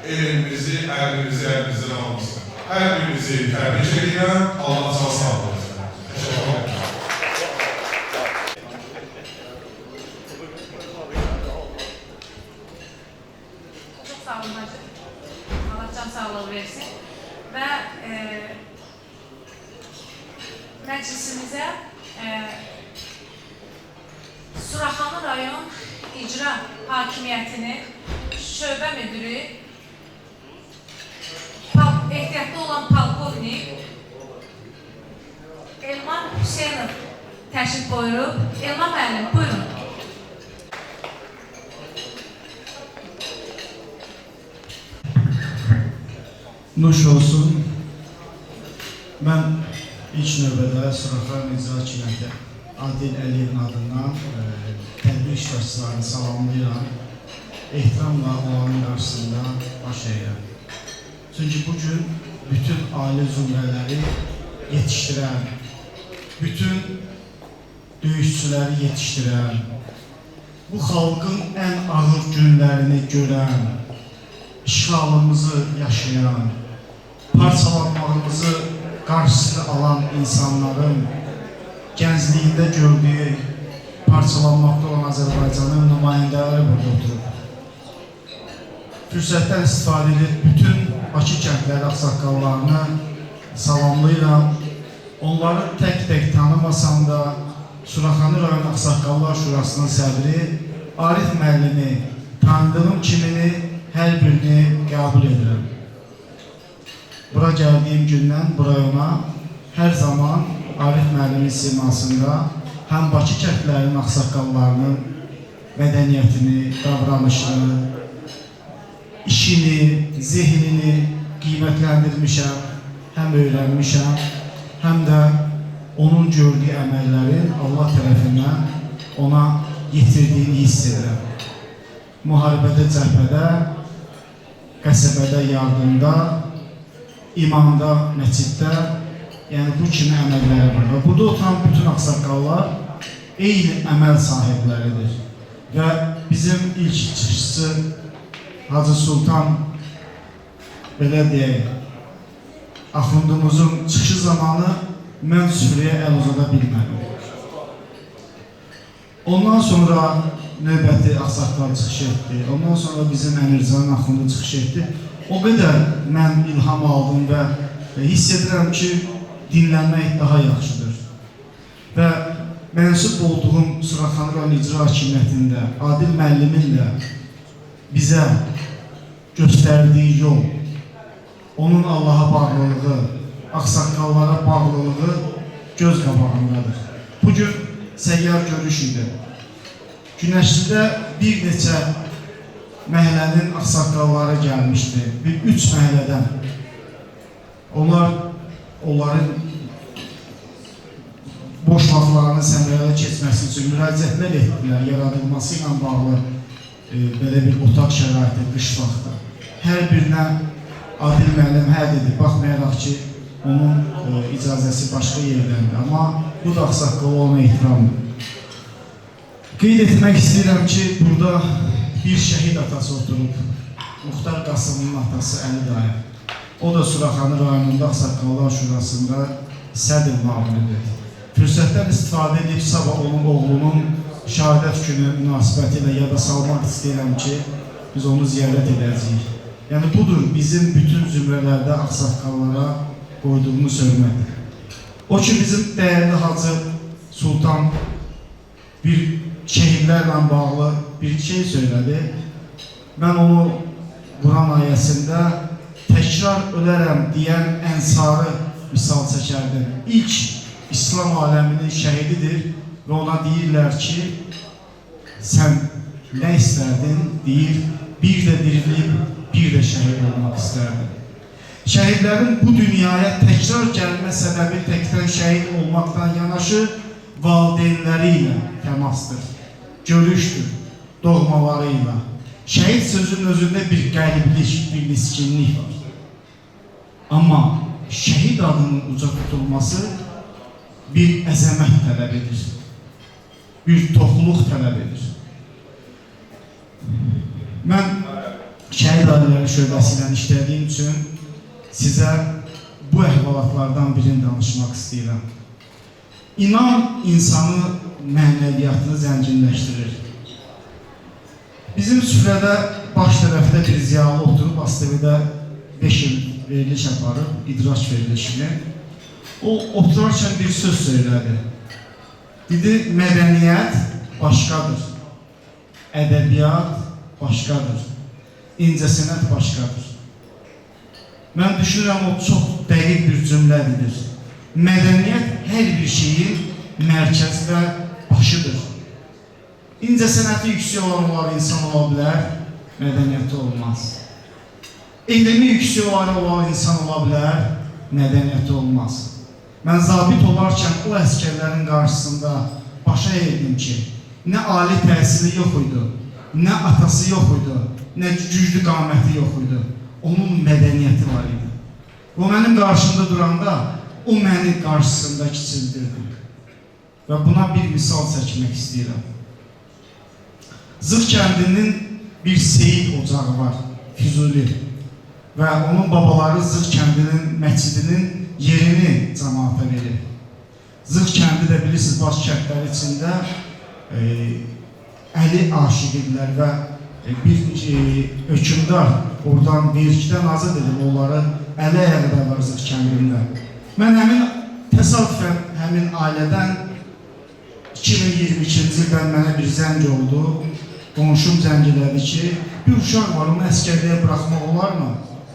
elmimizi, əlimizdən almasın. Hər birimizi təbrik edirəm, Allah can sağlığı olsun. Teşekkür ederim.
Çok sağ olun hacı. Allah can sağlığı versin. Ve meclisimize Suraxanı rayon icra hakimiyyətinin şöbə müdürü, ehtiyatlı olan polkovnik Elman Hüseynov təşrif buyurub. Elman müəllim, buyurun.
Nuş olsun. Mən ilk növbədə Suraxanı İcra Hakimiyyəti Adil Əliyevin adından tədbir iştirakçılarını salamlayıram. Ehtiramla onların qarşısında baş əyirəm. Çünki bugün bütün ailə zümrələri yetişdirən, bütün döyüşçüləri yetişdirən, bu xalqın ən ağır günlərini görən, işğalımızı yaşayan, parçalanmağımızı qarşısını alan insanların gəncliyində gördüyü parçalanmaqda olan Azərbaycanın nümayəndələri burada oturub. Fürsətdən istifadə edib bütün Bakı kəndləri ağsaqqallarını salamlayıram. Onları tək-tək tanımasam da Suraxanı rayon Ağsaqqallar Şurasının sədri Arif müəllimi tanıdığım kimini hər birini qəbul edirəm. Bura gəldiyim gündən bu rayona hər zaman Arif müəllimin simasında həm Bakı kəndlərinin ağsaqqallarının mədəniyyətini, davranışını, işini, zehnini qiymətləndirmişəm, həm öyrənmişəm, həm də onun gördüyü əməllərin Allah tərəfindən ona yetirdiyini hiss edirəm. Müharibədə, cəbhədə, qəsəbədə, yardımda, imanda, məsciddə, yəni bu kimi əməlləri var. Və burada oturan bütün ağsaqqallar eyni əməl sahibləridir. Və bizim ilk çıxışçı Hacı Sultan, belə deyək, Axundumuzun çıxışı zamanı mən süfrəyə əl uzada bilmədim. Ondan sonra növbəti ağsaqqal çıxış etdi. Ondan sonra bizim Əmircan Axundu çıxış etdi. O qədər mən ilham aldım və hiss edirəm ki, dinlənmək daha yaxşıdır. Və mənsub olduğum Suraxanı rayon İcra Hakimiyyətində Adil müəllimin də bizə göstərdiyi yol, onun Allaha bağlılığı, ağsaqqallara bağlılığı göz qabağındadır. Bugün səyyar görüş idi. Günəşlidə bir neçə məhəllənin ağsaqqalları gəlmişdi. 3 məhəllədən. Onların boş vaxtlarının səmərəli keçməsi üçün müraciətlər etdilər, yaradılması ilə bağlı belə bir otaq şəraiti qış vaxtı. Hər birinə Adil müəllim hə dedi, baxmayaraq ki, onun icazəsi başqa yerdəndir. Amma bu da ağsaqqalı olma ehtiramdır. Qeyd etmək istəyirəm ki, burada bir şəhid atası oturub, Muxtar Qasımın atası Əli dayı. O da Suraxanı rayonunda Ağsaqqallar Şurasında sədr müavinidir. Fürsətdən istifadə edib sabah onun oğlunun şəhadət günü münasibəti ilə yada salmaq istəyirəm ki, biz onu ziyarət edəcəyik. Yəni budur bizim bütün zümrələrdə ağsaqqallara qoyduğumuz hörmət. O ki bizim dəyərli Hacı Sultan bir şəhidlərlə bağlı bir şey söylədi. Mən onu Quran ayəsində təkrar ölərəm deyən Ənsarı misal çəkərdim. İlk İslam aləminin şəhididir və ona deyirlər ki, sən nə istərdin? Deyir, bir də dirilib, bir də şəhid olmaq istərdim. Şəhidlərin bu dünyaya təkrar gəlmə səbəbi təkrar şəhid olmaqdan yanaşı valideynləri ilə təmasdır, görüşdür, doğmaları ilə. Şəhid sözünün özündə bir qəliblik, bir miskinlik var. Amma şəhid adının uca tutulması bir əzəmət tələb edir, bir toxluq tələb edir. Mən şəhid ailələri şöbəsi ilə işlədiyim üçün sizə bu əhvalatlardan birini danışmaq istəyirəm. İnan insanı mənəviyyatını zənginləşdirir. Bizim süfrədə baş tərəfdə bir ziyalı oturub, ASTV-də 5 il veriliş aparıb, idraç verilişini. O oturarkən bir söz söylədi. Dedi, mədəniyyət başqadır, ədəbiyyat başqadır, incəsənət başqadır. Mən düşünürəm, o çox dəqiq bir cümlədir. Mədəniyyət hər bir şeyin mərkəz və başıdır. İncəsənəti yüksək olan insan ola bilər, mədəniyyəti olmaz. Elmi yüksək olan insan ola bilər, mədəniyyəti olmaz. Mən zabit olarkən o əskərlərin qarşısında başa eğildim ki, nə ali təhsili yox idi, nə atası yox idi, nə güclü qaməti yox idi. Onun mədəniyyəti var idi. O mənim qarşımda duranda, o məni qarşısında kiçildirdi. Və buna bir misal çəkmək istəyirəm. Zırh kəndinin bir seyid ocağı var, Füzuli. Və onun babaları Zırh kəndinin məscidinin yerini cəmaata verir. Zırh kəndi də bilirsiniz, baş kəndləri içində Əli aşiqidilər və bir hökümdar oradan vergidən azad edib onları ələ ayaqda var Zırh kəndində. Mən təsadüfən həmin ailədən 2022-ci ildən mənə bir zəng oldu. Qonşum zəng elədi ki, bir uşaq var, onu əskərliyə buraxmaq olarmı?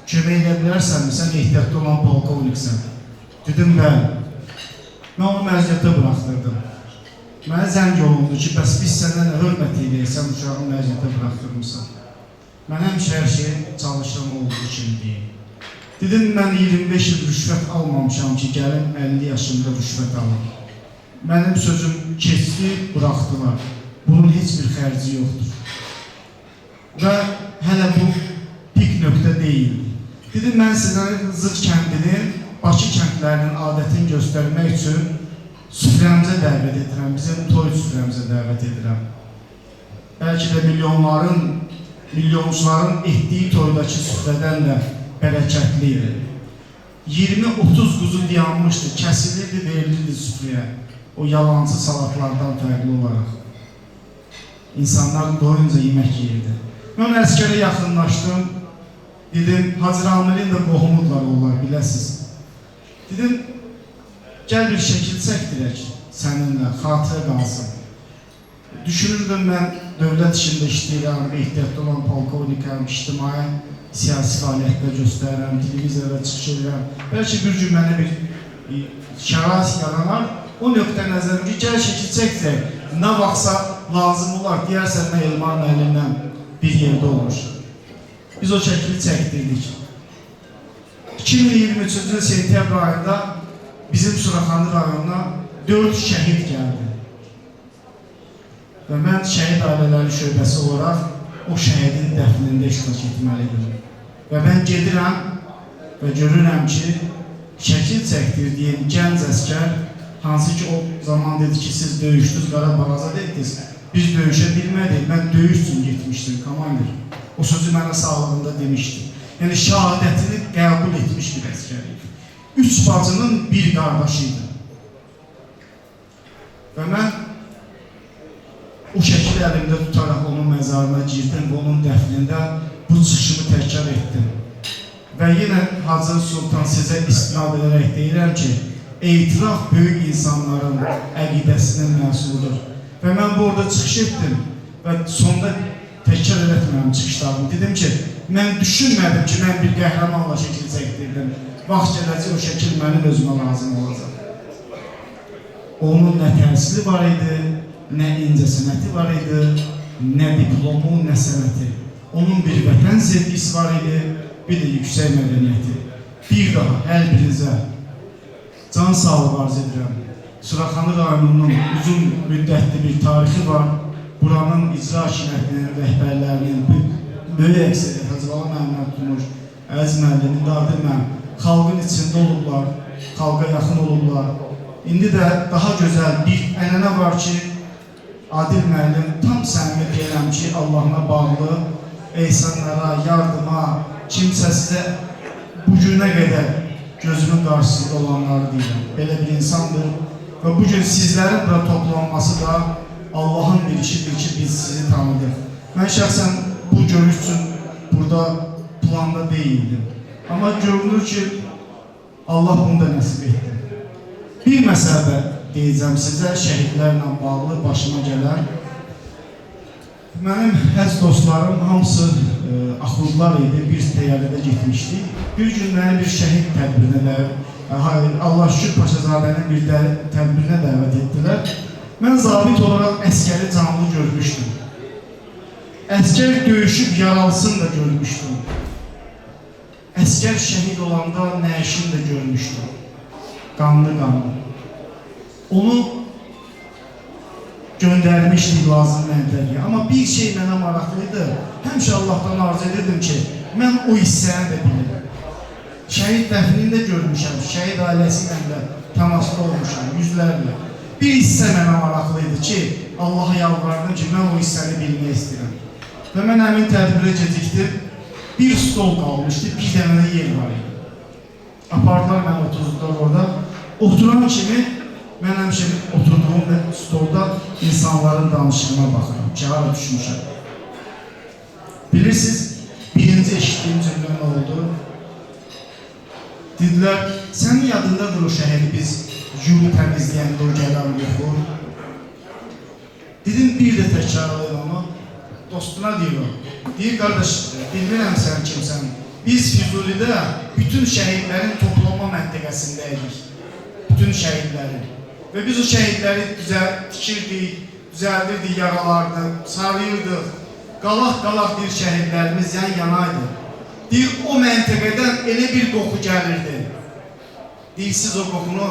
Kömək edə bilərsənmi? Sən ehtiyatlı olan polkovniksən. Dedim, bəli. Mən onu məziyyətə buraxdırdım. Mənə zəng olundu ki, bəs biz səndən hörmət edək, sən uşağı məziyyətə buraxdırmışsan. Mən həmişə hər şey çalışan olduğu kimi deyim. Dedim, mən 25 il rüşvət almamışam ki, gəlim 50 yaşında rüşvət alım. Mənim sözüm keçdi, buraxdılar. Bunun heç bir xərci yoxdur. Və hələ bu pik nöqtə deyil. Dedim, mən sizə Zırh kəndinin, Bakı kəndlərinin adətini göstərmək üçün süfrəmizə dəvət edirəm, bizim toy süfrəmizə dəvət edirəm. Bəlkə də milyonçuların etdiyi toydakı süfrədən də bərəkətli idi. 20-30 quzu dayanmışdı, kəsilirdi, verilirdi süfrəyə. O yalancı salatlardan fərqli olaraq. İnsanlar doyunca yemək yeyirdi. Mən əskərə yaxınlaşdım. Dedim, Hacı Ramilin də qohumudlar onlar, biləsiniz. Dedim, gəl bir şəkil çəkdirək səninlə, xatirə qalsın. Düşünürdüm, mən dövlət işində işləyirəm, ehtiyatlı olan polkovnikəm, ictimai siyasi fəaliyyətdə göstərirəm, televiziyada çıxış edirəm. Bəlkə bir gün mənə bir şərait yaranar, o nöqtə nəzərim ki, gəl şəkil çəkdirək. Nə vaxtsa lazım olar, deyərsən nə Elman əlindən bir yerdə olmuş. Biz o şəkili çəkdirdik. 2023-cü il sentyabr ayında bizim Suraxanı rayonuna 4 şəhid gəldi. Və mən şəhid ailələri şöbəsi olaraq o şəhidin dəfnində iştirak etməliydim. Və mən gedirəm və görürəm ki, şəkil çəkdirdiyim gənc əskər, hansı ki o zaman dedi ki, siz döyüşdünüz, Qarabağı azad etdiniz. Biz döyüşə bilmədik, mən döyüş üçün getmişdim, komandir. O sözü mənə sağlığında demişdi. Yəni, şəhadətini qəbul etmiş bir əskər idi. 3 bacının bir qardaşı idi. Və mən o şəkil əlimdə tutaraq onun məzarına girdim və onun dəfnində bu çıxışımı təkrar etdim. Və yenə Hacı Sultan sizə istinad edərək deyirəm ki, etiraf böyük insanların əqidəsinin məhsuludur. Və mən bu orada çıxış etdim və sonda təkrar etmirəm çıxışlarımı. Dedim ki, mən düşünmədim ki, mən bir qəhrəmanla şəkil çəkdirdim. Vaxt gələcək o şəkil mənim özümə lazım olacaq. Onun nə təhsili var idi, nə incəsənəti var idi, nə diplomu, nə sənəti. Onun bir vətən sevgisi var idi, bir də yüksək mədəniyyəti. Bir daha hər birinizə can sağlığı arz edirəm. Suraxanı rayonunun uzun müddətli bir tarixi var. Buranın icra hakimiyyətinin, rəhbərlərinin, böyük əksəriyyət Hacı Bala Məhəmməd Tunç, Əziz müəllim, Dadir müəllim, xalqın içində olublar, xalqa yaxın olublar. İndi də daha gözəl bir ənənə var ki, Adil müəllim tam səmimi deyirəm ki, Allahına bağlı ehsanlara, yardıma, kimsə sizə bu günə qədər gözümün qarşısında olanları deyirəm. Belə bir insandır və bugün sizlərin bura toplanması da Allah'ın bir işidir ki, biz sizi tanıdıq. Mən şəxsən bu görüş üçün burada planda değildim. Amma görünür ki, Allah bunu da nəsib etdi. Bir məsələ deyəcəm sizə, şəhidlərlə bağlı başıma gələn. Mənim həz dostlarım hamısı axudlar idi, bir təyyarədə getmişdik. Bir gün məni bir şəhid tədbirinə, Allah şükür Paşazadənin bir tədbirinə dəvət etdilər. Mən zabit olaraq əskəri canlı görmüşdüm. Əskər döyüşüb yaralısını da görmüşdüm. Əskər şəhid olanda nəşini də görmüşdüm. Qanlı. Onu göndərmişdik lazım məntəqəyə. Amma bir şey mənə maraqlıydı. Həmişə Allahdan arzu edirdim ki, mən o hissəni də bilirəm. Şəhid dəfnini də görmüşəm, şəhid ailəsi ilə də təmasda olmuşam, yüzlərlə. Bir hissə mənə maraqlıydı ki, Allaha yalvardım ki, mən o hissəni bilmək istəyirəm. Və mən həmin tədbirə gecikdim. Bir stol qalmışdı, bir dənə yer var idi. Apardılar mən oturdular orada. Oturan kimi, mən həmişə oturduğum stolda insanların danışığına baxıram, ki, hara düşmüşəm. Bilirsiniz, birinci eşitdiyim cümlə nə oldu? Dedilər, sənin yadındadır o şəhəri biz yolu təmizləyəndə o gələn yoxur. Dedim, bir də təkrarlayın onu. Dostuna deyir o. Deyir, qardaş, bilmirəm sən kimsən. Biz Füzulidə bütün şəhidlərin toplanma məntəqəsindəydik. Bütün şəhidlərin. Və biz o şəhidləri tikirdik, düzəldirdik yaralarını, sarıyırdıq. Qalaq bir şəhidlərimiz yan-yanaydı. Deyir, o məntəqədən elə bir qoxu gəlirdi. Deyir, siz o qoxunu,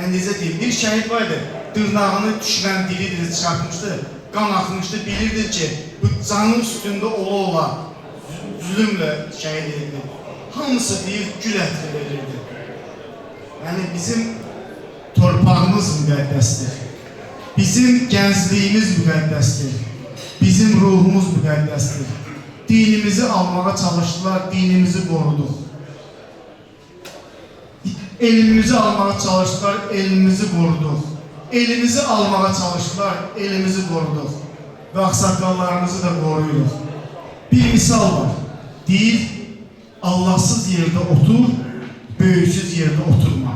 əndizə deyil, bir şəhid var idi, dırnağını düşmən dili çıxartmışdı, qan axmışdı, bilirdi ki, bu canın üstündə ola-ola zülümlə şəhid edildi. Hamısı deyir, gül ətri verirdi. Yəni, bizim torpağımız müqəddəsdir. Bizim gəncliyimiz müqəddəsdir. Bizim ruhumuz müqəddəsdir. Dinimizi almağa çalışdılar, dinimizi qoruduq. Elimizi almağa çalışdılar, elimizi qoruduq. Elimizi almağa çalışdılar, elimizi qoruduq. Və ağsaqqallarımızı da qoruyuruq. Bir misal var, deyir, Allahsız yerdə otur, böyüksüz yerdə oturma.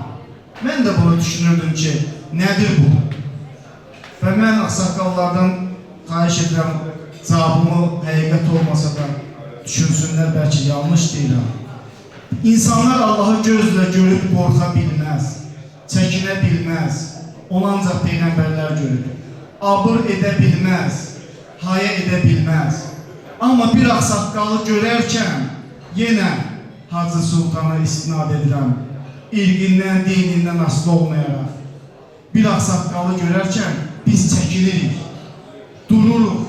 Mən də bunu düşünürdüm ki, nədir bu? Və mən ağsaqqallardan xahiş edirəm, cavabımı həqiqət olmasa da düşünsünlər, bəlkə yanlış deyirəm. İnsanlar Allahı gözlə görüb qorxa bilməz, çəkinə bilməz, onu ancaq peyğəmbərlər görüb. Abır edə bilməz, haya edə bilməz. Amma bir ağsaqqalı görərkən yenə Hacı Sultana istinad edirəm, irqindən, dinindən asılı olmayaraq. Bir ağsaqqalı görərkən biz çəkilirik, dururuq,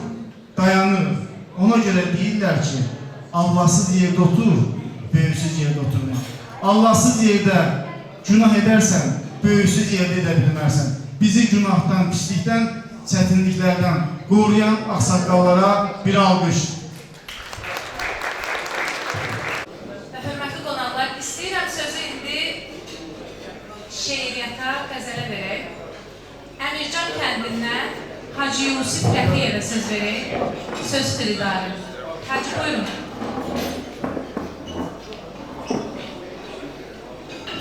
dayanırıq. Ona görə deyirlər ki, Allahsız yerdə otur, böyüksüz yerdə oturma. Allahsız yerdə günah edərsən, böyüksüz yerdə edə bilmərsən. Bizi günahdan, pislikdən, çətinliklərdən qoruyan ağsaqqallara bir alqış.
Hörmətli qonaqlar, istəyirəm sözü indi şeiriyyata, qəzələ verək. Əmircan kəndindən Hacı Yusif Rəfiyevə söz verək. Söz xiridarı. Hacı, buyurun.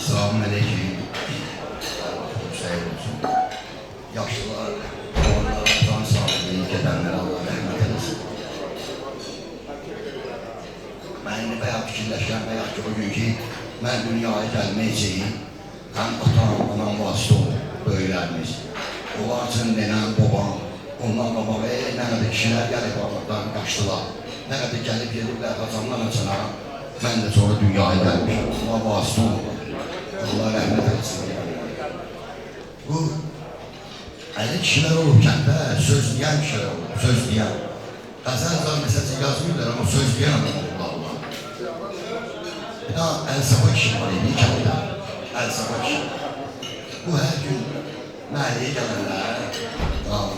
Selamun aleyküm. Hüseyin olsun. Yaşlılar, onlara can sağlığı, gedenlere Allah rəhmət eləsin. Mən indi bayağı fikirləşən bayağı ki, o gün ki, mən dünyaya gəlməyəcəyim, həm atam, anam vasitə olur, böyüklərimiz. Onlar üçün nənəm, babam, ondan qabağa, nə qədər kişilər gəlib oradan qaçdılar. Nə qədər gəlib gediblər, qaçanlar açana, mən də sonra dünyaya gəlmişim. Onlar vasitə olur. Allah rəhmət eləsin. Bu, 50 kişilər olub kəndə, söz deyən kişilər olub, söz deyən. Qəzəllər məsələn yazmıyorlar, amma söz deyən adam olublar onlar. Bir daha Əl-Sabah kişi var idi, kəndə. Əl-Sabah kişi. Bu, hər gün məhəlləyə gələnlər,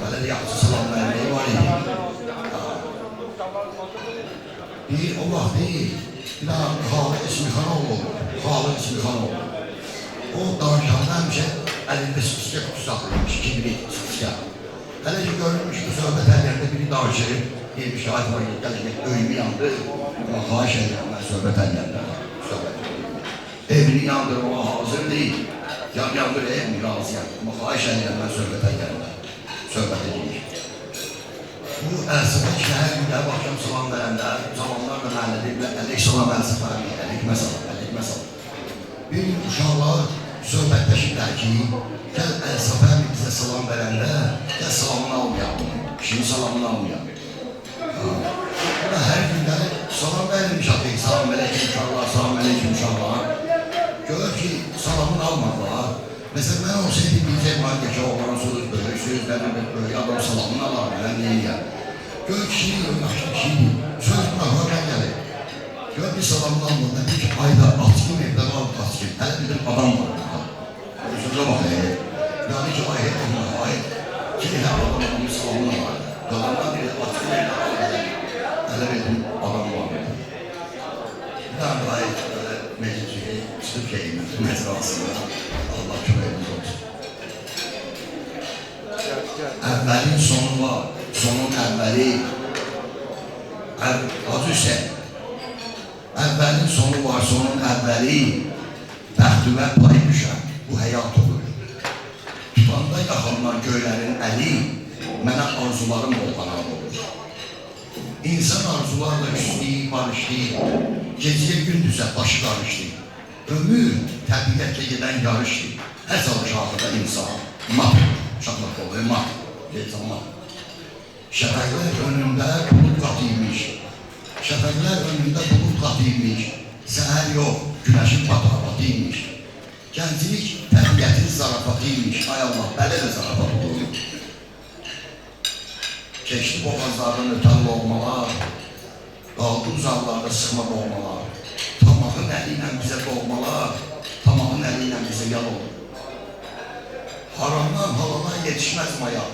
belə də yaxşı salam məhəlləyə var idi. Bir, o vaxt deyil, bir daha Xalı İsmixanoğlu olur, Xalı İsmixanoğlu. O danışanda həmişə əlində spiskə tutsaqlıymış, kibrit, spiskə. Hələ ki, görülmüş bu söhbət əllərində biri danışır, deyilmiş ki, Aytma gələcək, öyümü yandı, amma xahiş edirəm mən söhbət əllərində, söhbət edirəm. Evini yandırmağa hazır deyil, yandır evini razıyam, amma xahiş edirəm mən söhbət əllərində, söhbət edirəm. Bu Əl-Sabah ki, hər gün gəlib axşam salam verəndə, zamanlar da mənlə deyiblər, ələk salam Əl-Sabah, ələkmə salam, ələkmə salam. Bir gün uşaqlar söhbətləşirlər ki, gəl Əl-Sabah bizə salam verəndə, gəl salamını almayalım, kişinin salamını almayalım. Hər gün gəlib salam verilmiş atıq, salam əleykum uşaqlar, salam əleykum uşaqlar. Görür ki, salamını almadılar. Məsələn, mən olsaydı biləcək var ki, oğlan söz böyük, sözlərini böyük, adam salamını alar, mən neyəm? Görür kişinin yaşlı kişinin, söz bıraxlardan gəlir. Gör bir salamını almadan, bir ki, ayda açqın evdə qalıb açqın, hələ bir adam var burada. Sözə bax, yani ki, ay, ki, hər adamın salamını var. Qalandan biri açqın evdə qalıb, hələ bir adam var. Bir daha qayıt, meclisi, Türkiye'nin mecrasında, Allah köməyimiz olsun. Əvvəlin sonu var, sonun əvvəli, Hacı Hüseyin. Əvvəlin sonu var, sonun əvvəli, bəxtüvə pay düşən, bu həyat olur. Tutanda yaxanlar göylərin əli, mənə arzularım olğanan olur. İnsan arzularla küsləyib, barışlayıb, gecəyə gündüzə başı qarışlayıb. Ömür təbiyyətlə gedən yarışdır. Hər çalışaqda insan mat olur, uşaqlar olur, mat, gecə mat. Şəfəqlər önündə bulut qatıymış. Şəfəqlər önündə bulut qatıymış, səhər yox, günəşin patafatıymış. Gəncilik təbiyyətin zarafatıymış, ay Allah, belə də zarafat olur. Keçdi boğazlardan ötən loğmalar, qaldı uzaqlarda sıxma boğmalar. Tamağın əli ilə bizə doğmalar, tamağın əli ilə bizə yal olur. Haramdan halala yetişməz maya,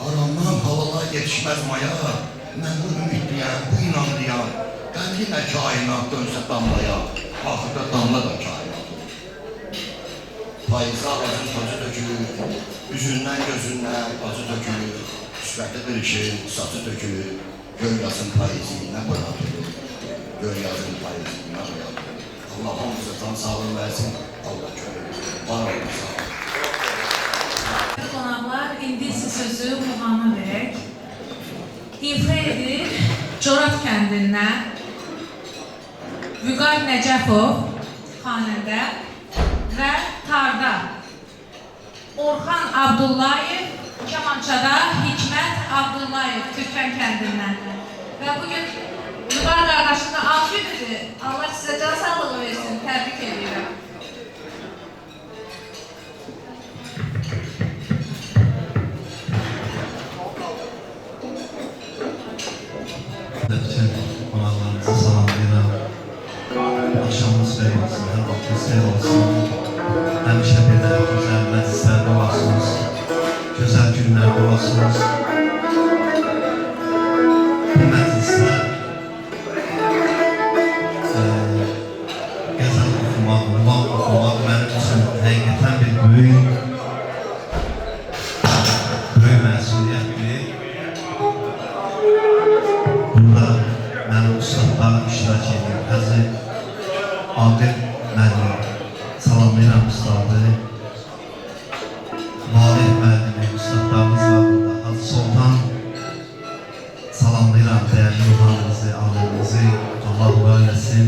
haramdan halala yetişməz maya. Mən bu ümitliyəm, bu inanlıyam. Qəmlimə kainat dönsə damlaya, axırda damla da kainat olur. Payızda ağacın tacı dökülür, üzündən gözündən acı dökülür, sifəti qırışır, saçı dökülür, göl yazın payızı nə boyatılır, göl yazın payızı nə boyatılır. Allah hamıza can sağlığı versin, Allah kömür, var olun sağ olun.
Qonaqlar, indi sözü Muhamma verək. İfa edir Corat kəndindən Vüqar Nəcəfov xanəndə və Tarda Orxan Abdullayev, Kamançada Hikmət Abdullayev Türkən kəndindən. Və bugün Vüqar qardaşında alt günüdür. Allah sizə can sağlığı versin, təbrik edirəm.
Bütün qonaqlarınızı salamlayıram. Axşamınız xeyir olsun, hər vaxtınız xeyir olsun. Həmişə belə gözəl məclislərdə olasınız, gözəl günlərdə olasınız. Bu məclislər qəzəl oxumaq, muğam oxumaq mənim üçün həqiqətən bir böyük məsuliyyətdir. Burada mənim ustadlarım iştirak edir. Həzi Adil müəllim, salamlayıram ustadı. Valih müəllimi, ustadlarımız var burada. Hacı Sultan salamlayıram dəyərli ruhanınızı, ailenizi. Allah var eləsin.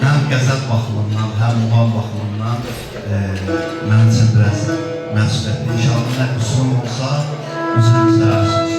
Həm qəzəl baxımından, həm muğam baxımından mənim üçün biraz məsuliyyətli. İnşallah nə qüsurum olsa, üzrü güzərsiniz.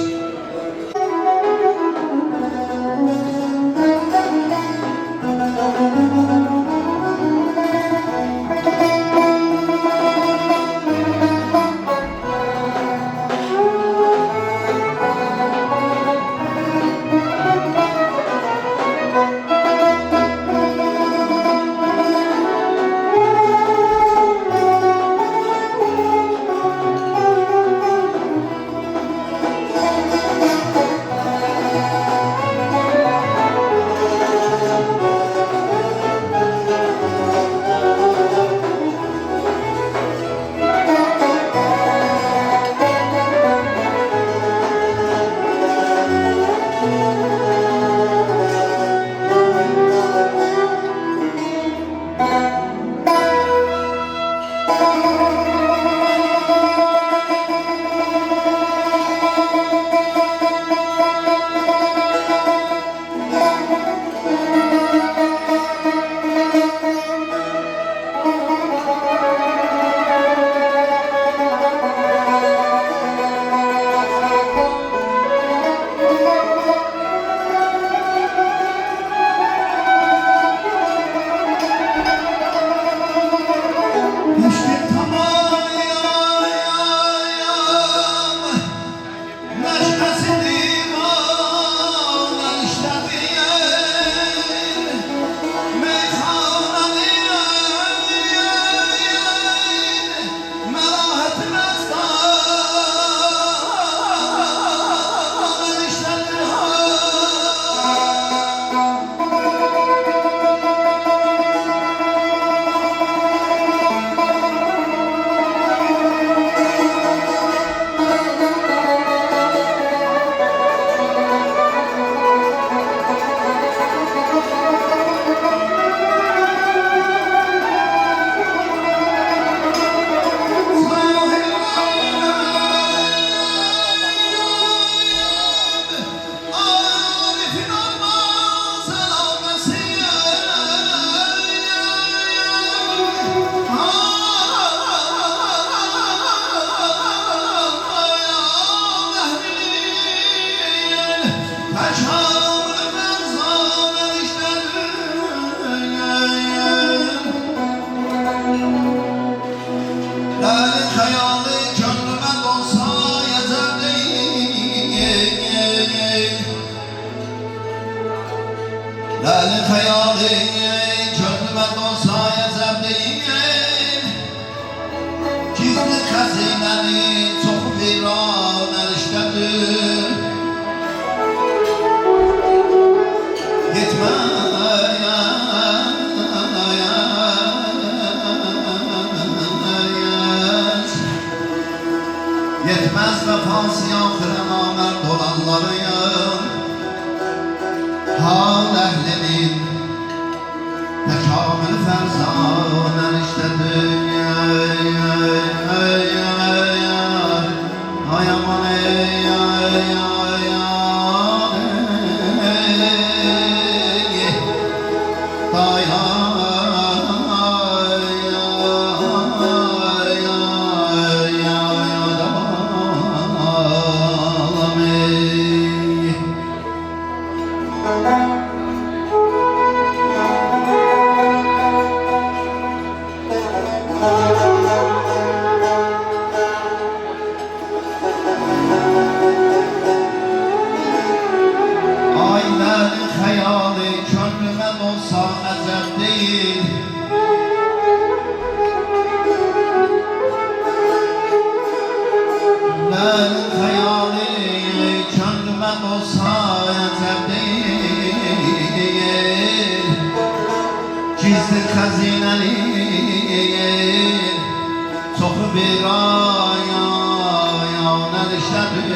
Lale hayali gönlüme dolsa yazar değil. Gizli hazineni çok viran eriştedir. Yetmez vefası ahire namert olanların. Hal ehlinin tekamül ferzan eriştedir. Ay aman ey Ayların hayali gönlüme dolsa ecel değil. Ayların hayali gönlüme dolsa ecel değil. Gizli hazinenin çok bir ayağın eriştedir.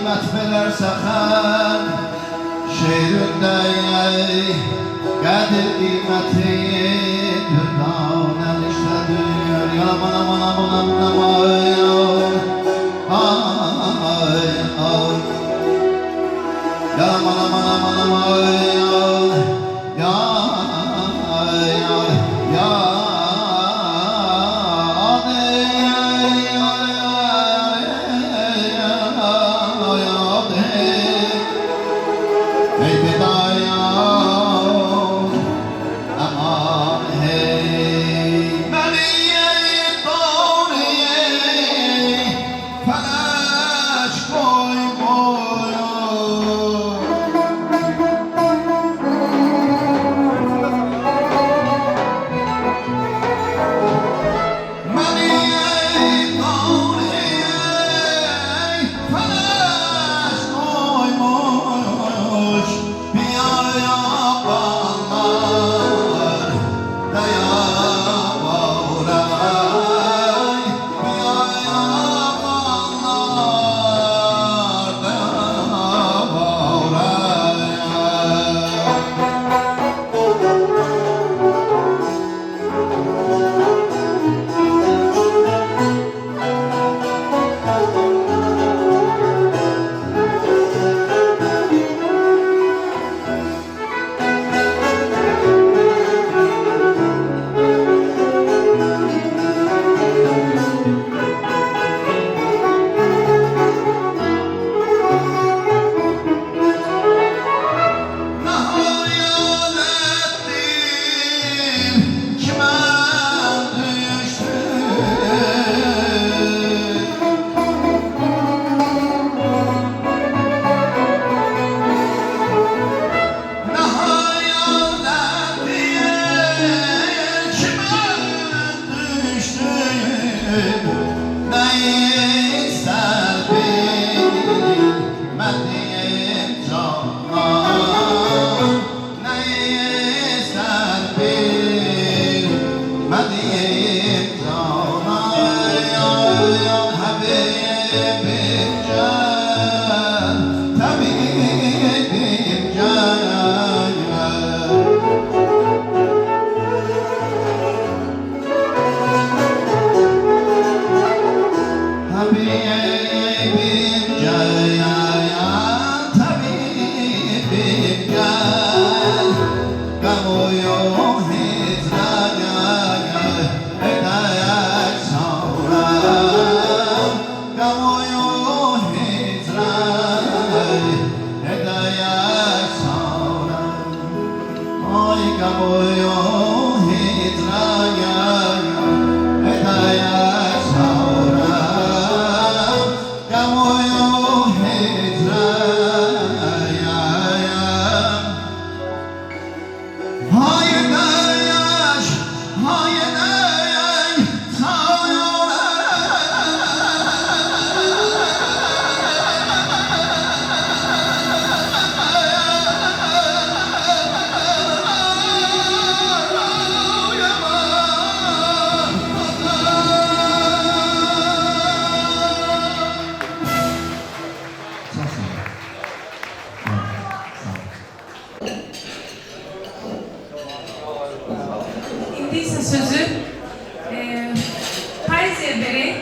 qiymət verərsə xəlq şeirində qədir qiyməti dürdanən işlədir yaman aman aman aman aman yaman aman aman
Sözü Paris Evleri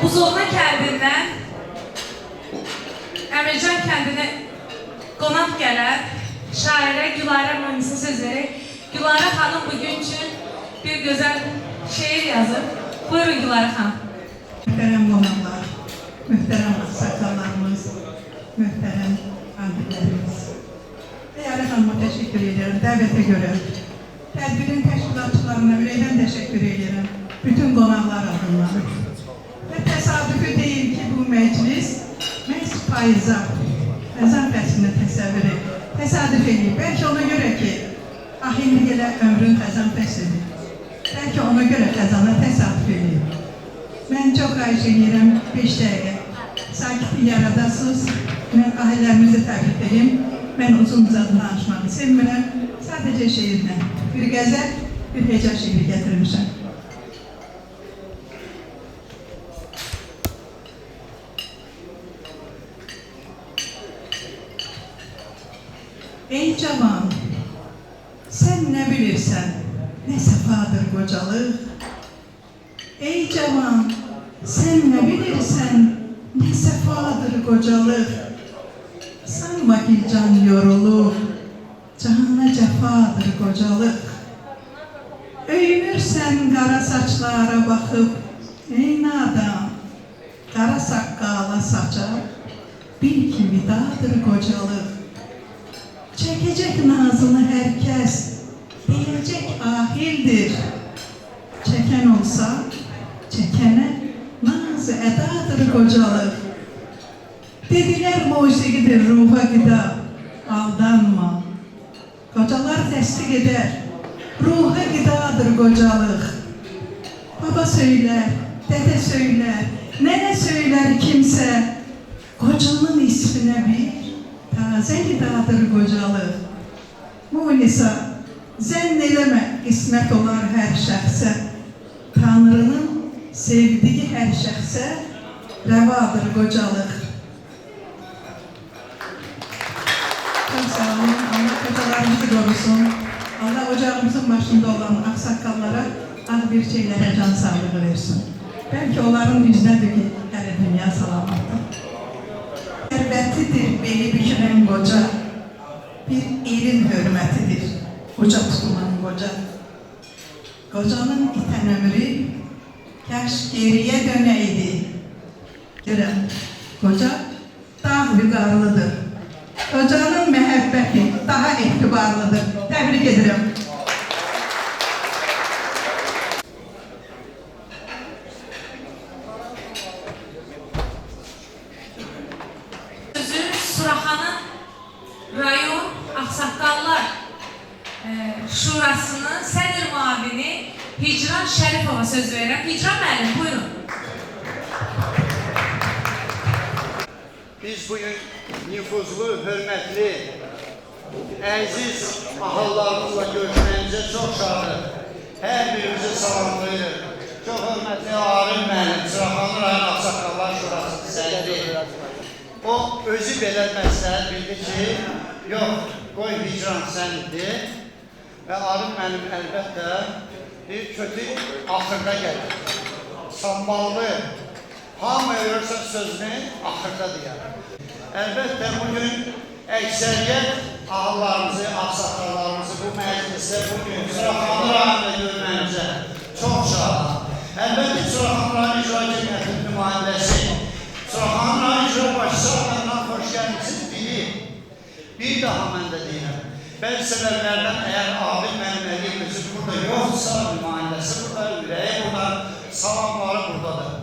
Buzovna kendinden Emircan kendine qonaq gələn şairə Gülarə Mamisin sözləri. Gülarə xanım bugün için bir güzel şiir yazıb. Buyurun Gülarə xanım.
Mühtərəm qonaqlar, mühtərəm sakallarımız, mühtərəm annelerimiz. Değerli hanıma teşekkür ederim dəvətə görə. Tədbirin təşkilatçılarına ürəkdən təşəkkür edirəm, bütün qonaqlar adına. Və təsadüfü deyil ki, bu məclis məhz payıza, əzan fəslini təsadüf edib. Bəlkə ona görə ki, indi elə ömrün əzan fəslidir. Bəlkə ona görə əzana təsadüf edib. Mən çox xahiş edirəm 5 dəqiqə. Sakitlik yaradasınız, mən ailələrimizi təbrik edeyim. Mən uzun-uzadı danışmağı sevmirəm. Sadəcə şeirlə, bir qəzəl, bir heca şeiri gətirmişəm. Ey cavan, sən nə bilirsən, nə səfadır qocalıq? Ey cavan, sən nə bilirsən, nə səfadır qocalıq? Sanma ki can yorulur, cana cəfadır qocalıq. Öyünürsən qara saçlara baxıb, ey nadam, qara saqqala saça, bil ki vidadır qocalıq. Çəkəcək nazını hər kəs, deyəcək ahildir. Çəkən olsa, çəkənə nazı ədadır qocalıq. Dedilər musiqidir ruha qida, aldanma. Qocalar təsdiq edər, ruha qidadır qocalıq. Baba söylər, dədə söylər, nənə söylər kimsə, qocanın isminə bir təzə qidadır qocalıq. Munisa, zənn eləmə, qismət olar hər şəxsə, Tanrının sevdiyi hər şəxsə rəvadır qocalıq. Çok sağ olun, Allah qocalarımızı qorusun. Allah ocağımızın başında olan ağsaqqallara ağ bir şeylərə can sağlığı versin. Bəlkə onların yüzünədir ki, hələ dünya salamatdır. Hərbətidir beli bükülən qoca, bir elin hörmətidir, uca tutulan qoca. Qocanın itən ömrü, kəş geriyə dönəydi. Görəm, qoca dağ vüqarlıdır. Qocanın məhəbbəti daha etibarlıdır. Təbrik edirəm.
Suraxanın rayon Ağsaqqallar Şurasının sədr müavini Hicran Şərifova söz verirəm. Hicran müəllim, buyurun.
Biz bugün nüfuzlu, hörmətli, əziz ahallarımızla görüşməyimizə çox şadıq. Hər birimizi salamlayır. Çox hörmətli Arif müəllim, Suraxanlı rayon Ağsaqqallar Şurasının sədri. O özü belə məsləhət bildi ki, yox, qoy Hicran səndir və Arif müəllim əlbəttə bir kötü axırda gəlir. Samballı, hamı görürsə sözünü axırda deyər. Əlbəttə bugün əksəriyyət ağalarımızı, ağsaqqallarımızı bu məclisdə bugün Suraxanlı rayonunda görməyimizə çox şadıq. Əlbəttə Suraxanlı rayon icra cəmiyyətinin nümayəndəsi, Suraxanlı rayon icra başçısı adından xoş gəlmişsiniz bilir. Bir daha mən də deyirəm. Bəzi səbəblərdən əgər Adil mənim əliyimizi burada yoxsa, nümayəndəsi burada, ürəyi burada, salamları buradadır.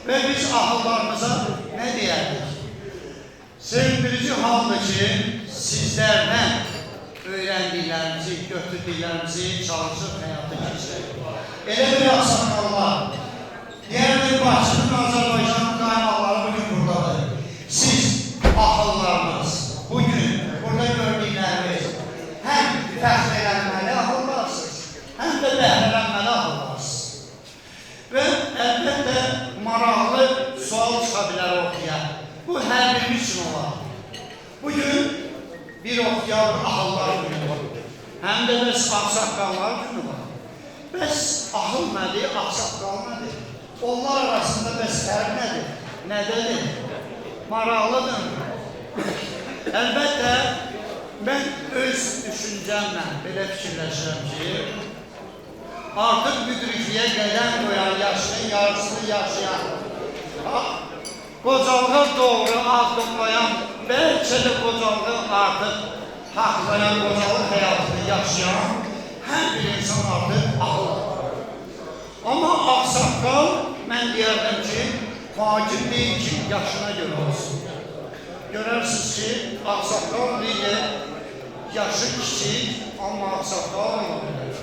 Və biz ahıllarımıza nə deyərdik? Sevindirici haldır ki, sizlərdən öyrəndiklərimizi, götürdüklərimizi çalışıb həyata keçirək. Elə bir ağsaqqallar, diğer bir Bakının, Azərbaycanın qaymaqları bugün buradadır. Siz ahıllarınız, bugün burada gördüklərimiz həm fəxr edilməli ahıllarsınız, həm də bəhrələnməli ahıllarsınız. Və əlbəttə maraqlı sual çıxa bilər ortaya. Bu hər birimiz üçün olar. Bugün bir oktyabr ahıllar günü var. Həm də bəs ağsaqqallar günü var. Bəs ahıl nədir, ağsaqqal nədir? Onlar arasında bəs fərq nədir? Nədədir? Maraqlıdır. Əlbəttə, mən öz düşüncəmlə belə fikirləşirəm ki, artıq müdrikliyə qədəm qoyan yaşının yarısını yaşayan, qocalığa doğru addımlayan, bəlkə də qocalığı artıq haqlayan, qocalıq həyatını yaşayan hər bir insan artıq ağıldır. Amma ağsaqqal, mən deyərdim ki, vacib deyil ki, yaşına görə olsun. Görərsiniz ki, ağsaqqal lider, yaşı kiçik, amma ağsaqqal olabilir.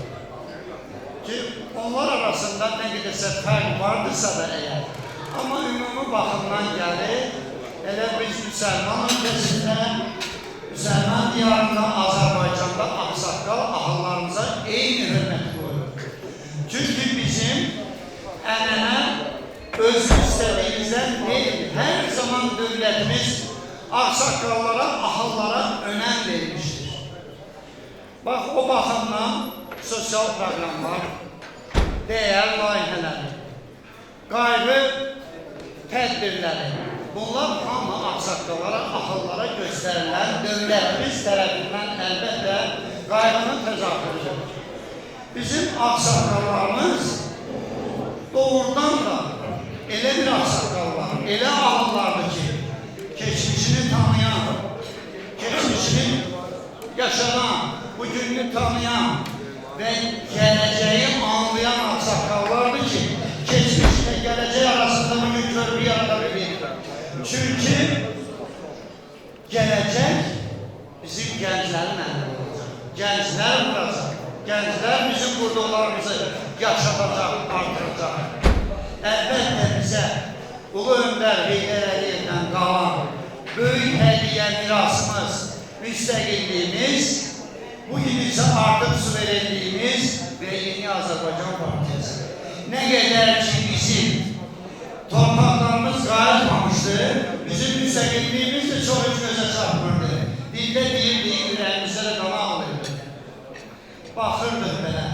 Ki, onlar arasında nə qədərsə fərq vardırsa da əgər, amma ümumi baxımdan gəlir, elə biz müsəlman ölkəsində, müsəlman diyarında, Azərbaycanda ağsaqqal ahıllarımıza eyni hörmət qoyur. Çünki bizim ənənə öz istədiyimizdən deyil, hər zaman dövlətimiz ağsaqqallara, ahıllara önəm vermişdir. Bax, o baxımdan sosial proqramlar, dəyər layihələr, qayğı tədbirləri, bunlar hamı ağsaqqallara, axıllara göstərilən dövlətimiz tərəfindən əlbəttə qayğının təzahürüdür. Bizim ağsaqqallarımız doğrudan da elə bir ağsaqqallar, elə ağıllardır ki, keçmişini tanıyan, geçmişini yaşanan, bugününü tanıyan ve geleceği anlayan aksakallardı ki, geçmişle geleceği arasında bugün köprü yaratabilir. Çünkü gelecek bizim gençlerin elinde olacak. Gençler vuracak. Gençler bizim kurduğlarımızı yaşatacak, artıracak. Elbette bize Ulu Önder Heydər Əliyev'den kalan büyük hediye mirasımız, müstəqilliyimiz, bugün ise artık suverenliğimiz ve yeni Azerbaycan Partisi. Ne kadar ki bizim torpaqlarımız qayıtmamıştı, bizim müstəqilliyimiz de çok hiç göze çarpmırdı. Dilde deyildiği yüreğimizde de qana alırdı. Baxırdıq belə.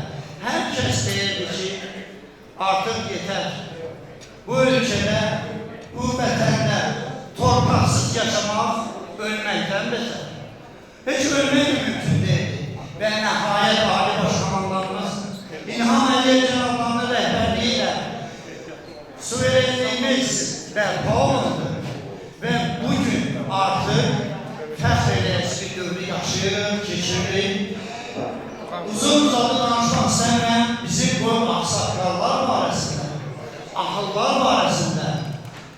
Herkes deyirdi ki, artık yeter. Bu ülkede, bu vətəndə torpaqsız yaşamak ölməkdən beter. Hiç ölmək mümkün değil. Ve nihayet Ali Başkomandanımız İlham Əliyev cənablarının rəhbərliyiyle suverenliğimiz bərpa olundu. Ve bugün artık fəxr eləyəsi bir dövrü yaşayırıq, keçiririk. Uzun uzadı danışmaq istəyirəm bizim bu ağsaqqallar barəsində, ahıllar barəsində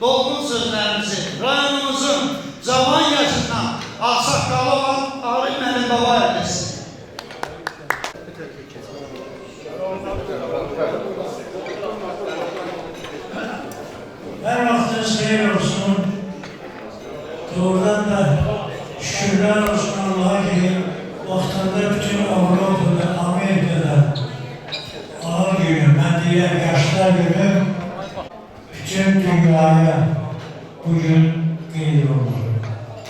dolgun sözlərimizi, rayonumuzun zaman yaşından ağsaqqalı olan Arif Mənim Baba edilsin.
Her vaxtınız xeyir olsun. Doğrudan da şükürler olsun Allah'a ki vaxtında bütün Avrupa'da, Amerika'da ağır günü, ben diğer yaşlar günü bütün dünyaya bugün qeyd olunur.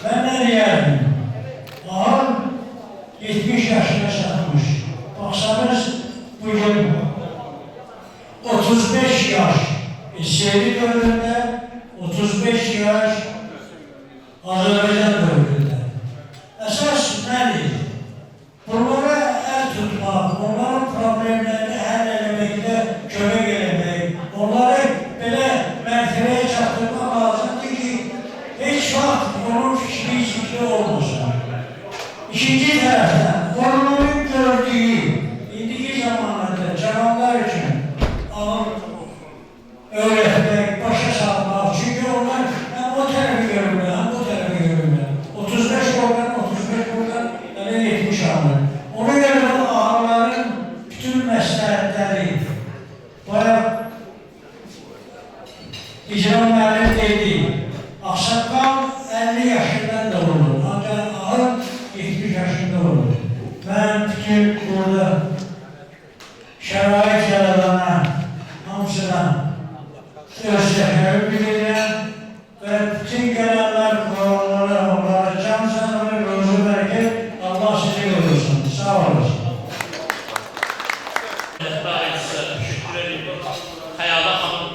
Ben ne diyerdim? Ağır 70 yaşına çatmış. Baksanız bugün 35 yaş İsrail dövründe, 35 yaş Azerbaycan dövründe. Esas nedir? Bunlara el tutmak, onların problemlerini hal etmekte kömek etmek, onları böyle mertebeye çatırmak lazımdır ki hiç vakit onun fikri olmasın. İkinci taraftan, onların gördüğü, indiki zamanlarda cananlar için öğretmek, başa salmak, çünkü onlar hem o tarafı görürler, hem bu tarafı görürler. 35 oradan, 35 buradan, yani 70 alır. Ona göre ağaların bütün məsləhətləri, bayağı icra müəllim dedi, ağsaqqal 50 yaşından da olur, ancaq ağır 70 yaşında olur. Ben bütün burada şərait yaradana, hamısına özlükleri bilirəm ve bütün gelenler kurallara, onlara can sağlığı, ruzu bereket, Allah sizi görürsün. Sağ olasın.
Daha size teşekkür ederim. Hayala Hanım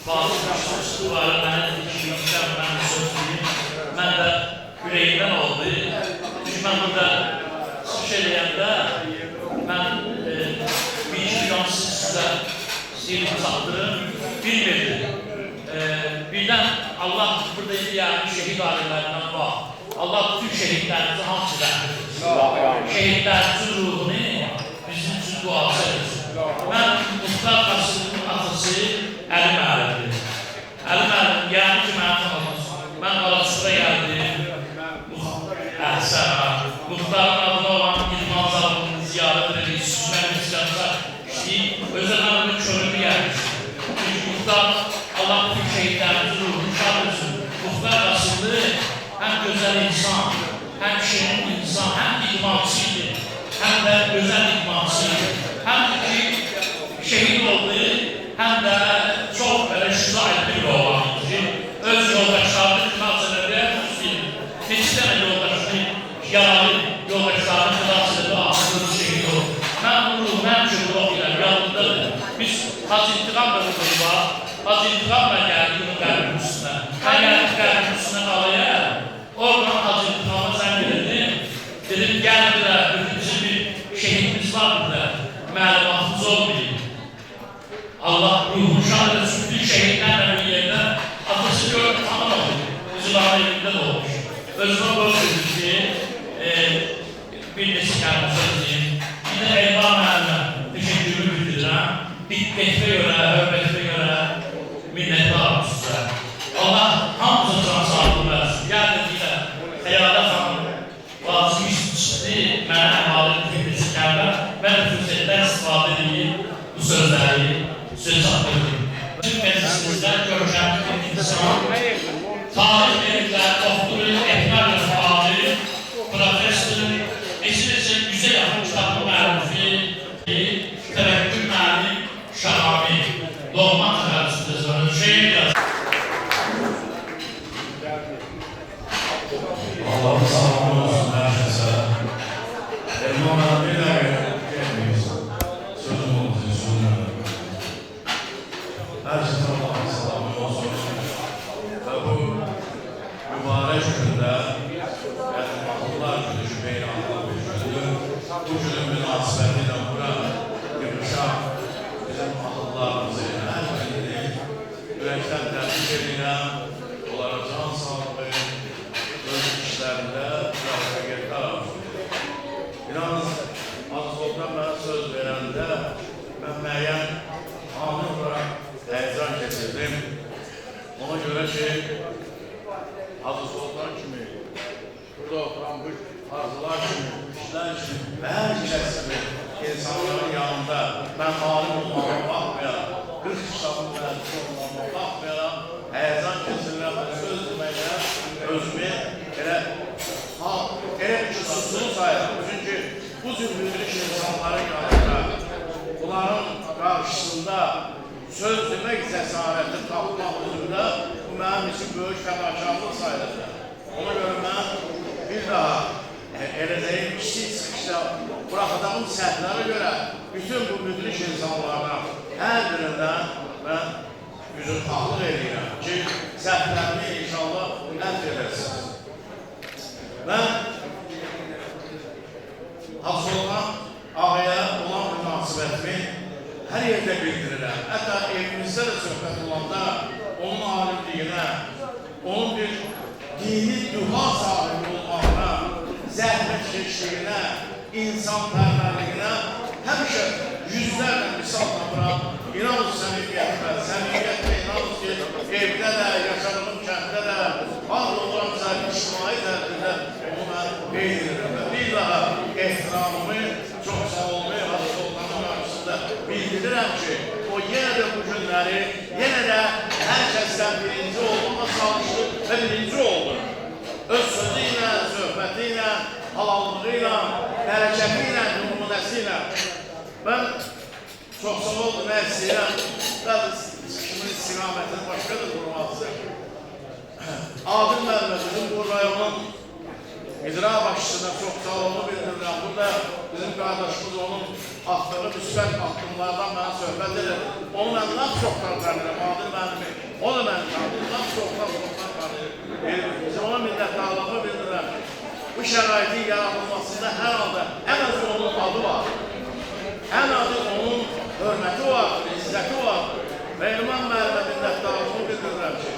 bazı var. Ben 2000'den ben sözlüyüm. Ben de yüreğimden oldu. Çünkü ben burada söyleyende ben bir milyon size sihir sattırım bilmirdim. Birden Allah burada yani şehit alimlerinden var. Allah bütün şehitlerimizi hamd eder. Şehitlerimizin ruhunu bizim için duası etsin. Ben Muhtar Qasım'ın atası Əli müəllimdir. Əli müəllim yani ki mənim tanıdınız. Ben Qalasıra geldim. Muhtarın adına olan İlman Zavudunu ziyaret edildi. Süsmənin İslam'da özel anlamda çölümü gelmiş. Çünkü Muhtar Allah bütün şehitlerimizin ruhunu şad etsin. Muhtar Qasım'dı hem güzel insan, hem şirin insan, hem idmansıydı, hem de özel idmansıydı. Hem de ki şehit oldu, hem de çok böyle şüzayetli bir oğlandı ki öz yoldaşlarını kınasınırdı, hiç tane yoldaşını yaralı yoldaşlarını kınasınırdı, az intiqam da budur var. Az intiqamla gəldi bunu qəlbin üstünə. Mən gəldim qəlbin üstünə qalaya, oradan az intiqamı zəmin edim. Dedim, gəl bir də, bizim bir şehidimiz var burada. Məlumatımız olmayıb. Allah ruhunu şad etsin, bütün şehidlərlə bir yerdə atası görüp tanımadı. Üzülah evində də olmuş. Özümə qoyuyoruz ki, bir neçə kəlmə sözləyim. Bir də Elba müəllimə teşekkürümü bildirirəm. Diqqətə görə, hörmətə görə minnətdarım sizə. Allah hamımıza can sağlığı versin. Yəni deyiləm, Xəyalə xanım vazgeçmişdi, mənə əmalı bir neçə kəlmə. Mən də fürsətdən istifadə edeyim bu sözləri söz haqqıdır. Tüm meclisimizdən görüşən bir insan, tarih verirlər, doktoru, ekranlı fəali, profesör, neçə-neçə 100'e yaxın kitabı müəllifi, təvəkkül müəllim Şahami, doğma təvəllüsündə sonra şehir yazır.
Allah'ın sağlığı olsun herkese. Elman abi de gelmeyiz. Sözüm olsun, sözüm. Herkese Allah'ın sağlığı olsun. Ve bu mübarek günde, yani Mahmutlar Günü, Cübeyli Allah Günü, bu günün münasibetiyle bura yumuşak bizim ahıllarımızı, her birini yürekten tebrik ediləm. Onlara can sağlığı, öz işlərində müvəffəqiyyətlər arzulayır. Yalnız Hacı Sultan mənə söz verəndə mən müəyyən ani olaraq həyəcan keçirdim. Ona görə ki, Hacı Sultan kimi, burada oturan bu arzular kimi, işlər kimi və hər kəsimi insanların yanında mən alim olmama baxmayaraq, 40 kitabın müəllifi olmama baxmayaraq, həyəcan keçirirəm və söz deməklə özümü elə bir susunu sayırım. Çünki bu cür müdürlük insanların yanında, bunların qarşısında söz demək cəsarəti tapmaq özümdə bu mənim için böyük fədakarlıq sayılır. Ona görə mən bir daha eləcəyim kiçik çıxışda buraxacağım səhvlərə görə bütün bu müdürlük insanlarına hər birindən mən üzrxahlıq edirəm ki, səhvlərimi inşallah əlv edərsiniz. Mən Hacı Sultan ağaya olan münasibətimi hər yerdə bildirirəm. Hətta evimizdə də söhbət olanda onun alimliyinə, onun bir dini duha sahibi olmağına, zəhmət keçdiyinə, insanpərvərliyinə həmişə yüzlərlə misal tapıram. İnanın səmiyyətlə inanın ki, evdə də, yaşadığım kənddə də, az olan ictimai tərbidə onu mən qeyd edirəm və bir daha ehtiramımı, çox sağ olmayı Hacı Sultanın qarşısında bildirirəm ki, o yenə də bu günləri, yenə də hər kəsdən birinci olmağa çalışdı və birinci oldu. Öz sözü ilə, söhbəti ilə, halallığı ilə, hərəkəti ilə, nümunəsi ilə. Mən çox sağ oldu, nə istəyirəm, kimin istiqamətini başqadır qurması. Adil müəllimə bu rayonun icra başçısına çox sağ olunu bildirirəm. Burada bizim qardaşımız onun atdığı müsbət addımlardan mənə söhbət edir. Onu mən laf çoxdan tanıyırım, Adil müəllimi. O da mənim tanıyırım, laf çoxdan tanıyırım. Bizim ona minnətdarlığımı bildirirəm. Bu şəraitin yaradılmasında hər halda ən az onun adı var. Ən azı onun hörməti var, izzəti var. Və İlman müəllimə minnətdarlığımı bildirirəm ki,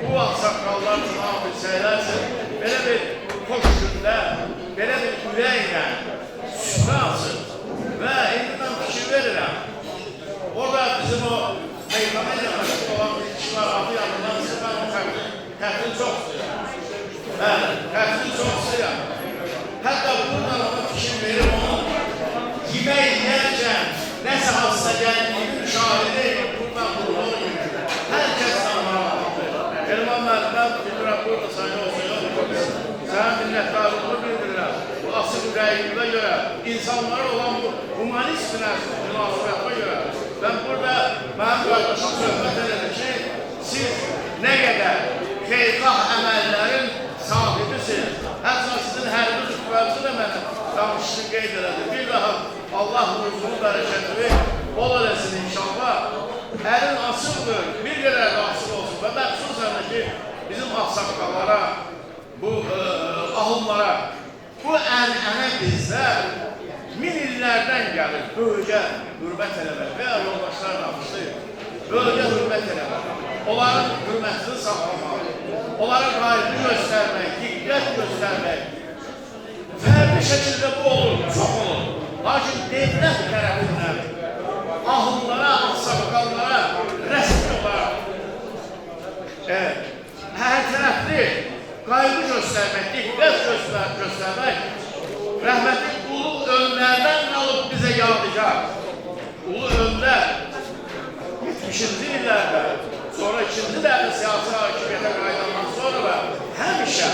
bu ağsaqqallar cınaq bilsəylərsə, belə bir xoş gündə, belə bir ürəklə süfrə açır və indi mən fikir verirəm. Orada bizim o meyxana yaxlaşıq olan bir kişi var, adı yanından ise mən o təqdini çox istəyirəm. Bəli, təqdini çox istəyirəm. Hətta buradan ona fikir verir, onun yemək yiyərkən nəsə hasta gəldiyini müşahidə edib buradan qurulur gibi. Hər kəs tanımalıdır. Elman müəllimə bildirəm, burada sayı olsa yox. Sənə minnətdarlığımı bildirirəm. Bu asıl ürəyimdə görə, insanlara olan bu humanist münasibətimə görə. Ben burada, mənim qardaşım söhbət edir ki, siz nə qədər xeyrxah əməllərin sahibisiniz. Hətta sizin hərbi rütbənizi də mənə danışını qeyd elədi. Bir daha Allah ruzunu bərəkətini bol eləsin inşallah. Əlin açıqdır, bir qədər də açıq olsun və məxsusən ki, bizim ağsaqqallara, bu ahımlara, bu ənənə bizdə 1000 illərdən gəlir bölgə hürmət eləmək və ya yoldaşlar namusu, bölgə hürmət eləmək, onların hürmətini saxlamaq, onlara qayğı göstərmək, diqqət göstərmək. Fərqli şəkildə bu olur, çox olur. Lakin devlət tərəfindən ahımlara, ağsaqqallara rəsmi olaraq hər tərəfli qayğı göstərmək, diqqət göstərmək, rəhmətli Ulu Öndərdən qalıb bizə yadigar. Ulu Öndər 70-ci illərdə, sonra 2-ci dəfə siyasi hakimiyyətə qayıdandan sonra da həmişə,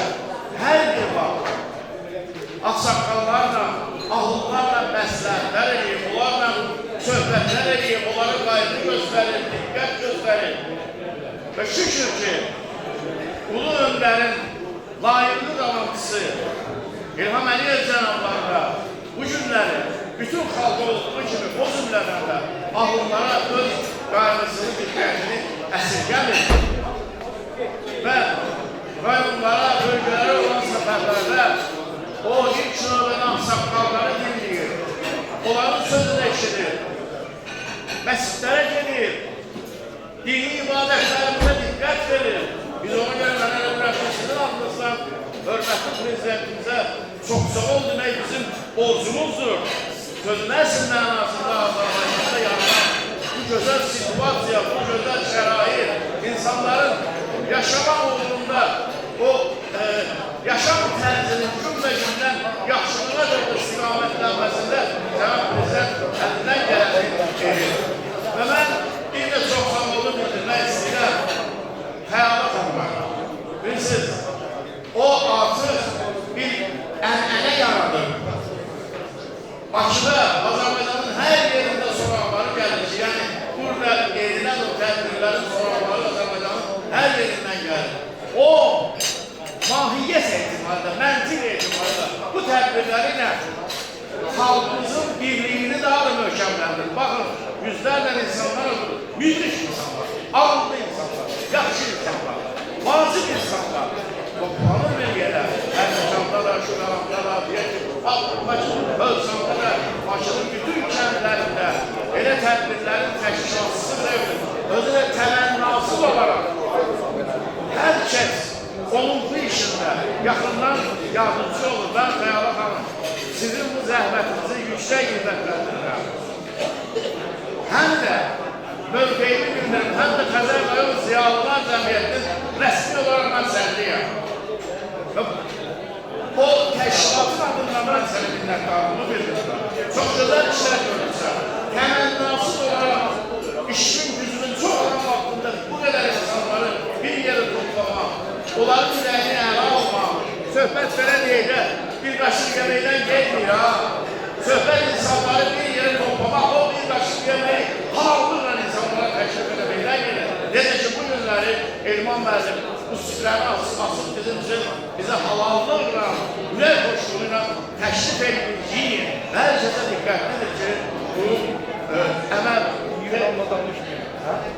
hər bir vaxt ağsaqqallarla, ahıllarla məsləhətlər edeyim, onlarla söhbətlər edeyim, onlara qayğı göstərir, diqqət göstərir. Və şükür ki, Ulu Öndərin layıqlı qalantısı İlham Əliyev cənablarında bu günləri bütün xalqa olduğu kimi o cümlələrdə ahıllara öz qayğısını, diqqətini əsirgəmir və rayonlara, bölgələrə olan səfərlərdə o ilk növbədə ağsaqqalları dinləyir, onların sözünü eşidir, məscidlərə gedir, dini ibadətlərimizə diqqət verir. Biz ona görə mənə bırakın sizin adınızdan hörmətli prezidentimizə çox sağ ol demək bizim borcumuzdur. Sözün əsl mənasında Azərbaycanda yaranan bu gözəl situasiya, bu gözəl şərait, insanların yaşamaq uğrunda o yaşam tərzinin gün-və-gündən yaxşılığa doğru istiqamətlənməsində cənab prezident əlindən gələni verir. Və mən bir də çox sağ olun bildirmək istəyirəm. Xəyala tanımaq. Bilirsiniz, o artıq bir ənənə yaradır. Bakıda, Azərbaycanın hər yerində soraqları gəlir ki, yəni burada edilən o tədbirlərin soraqları Azərbaycanın hər yerindən gəlir. O, mahiyyət ehtimalı, məntiq ehtimalı bu tədbirləri ilə xalqımızın birliyini daha da möhkəmləndirir. Baxın, yüzlərlə insanlar olur, müdrik insanlar, ağıllı insanlar, yaxşı insanlar, vacib insanlar. Toplanır bir yerə, Ərməkanda da, Şurananda da, Ölsanda da, Bakının bütün kəndlərində elə tədbirlərin təşkilatçısı deyil, özü də təmənnasız olaraq hər kəs onun bu işində yaxından yardımcı olur. Ben Xəyala xanım, sizin bu zəhmətinizi yüksək qiymətləndirirəm. Həm də mövqeyini bildirim, həm də Xəzər rayon Ziyalılar Cəmiyyətinin rəsmi olaraq mən sərliyəm. O təşkilatın adından mən sənə minnətdarlığımı bildirirəm. Çox gözəl işlər görürsən. Təmənnasız olaraq işin gücünün çox adam vaxtında bu qədər insanları bir yerə toplamaq, onların ürəyini əla olmaq, söhbət belə deyək də bir qaşıq yeməkdən getmir ha. Söhbət insanları bir yerə toplamaq, o bir qaşıq yeməyi halallıqla insanlara təşrif edəməkdən gelir. Necə ki, bu günləri Elman müəllim bu süfrəni asıb bizim üçün bizə halallıqla, ürək xoşluğuyla təşrif edilmiş yiyin. Həmişə diqqətlidir ki, bu əməl yiyin olma danışmıyor.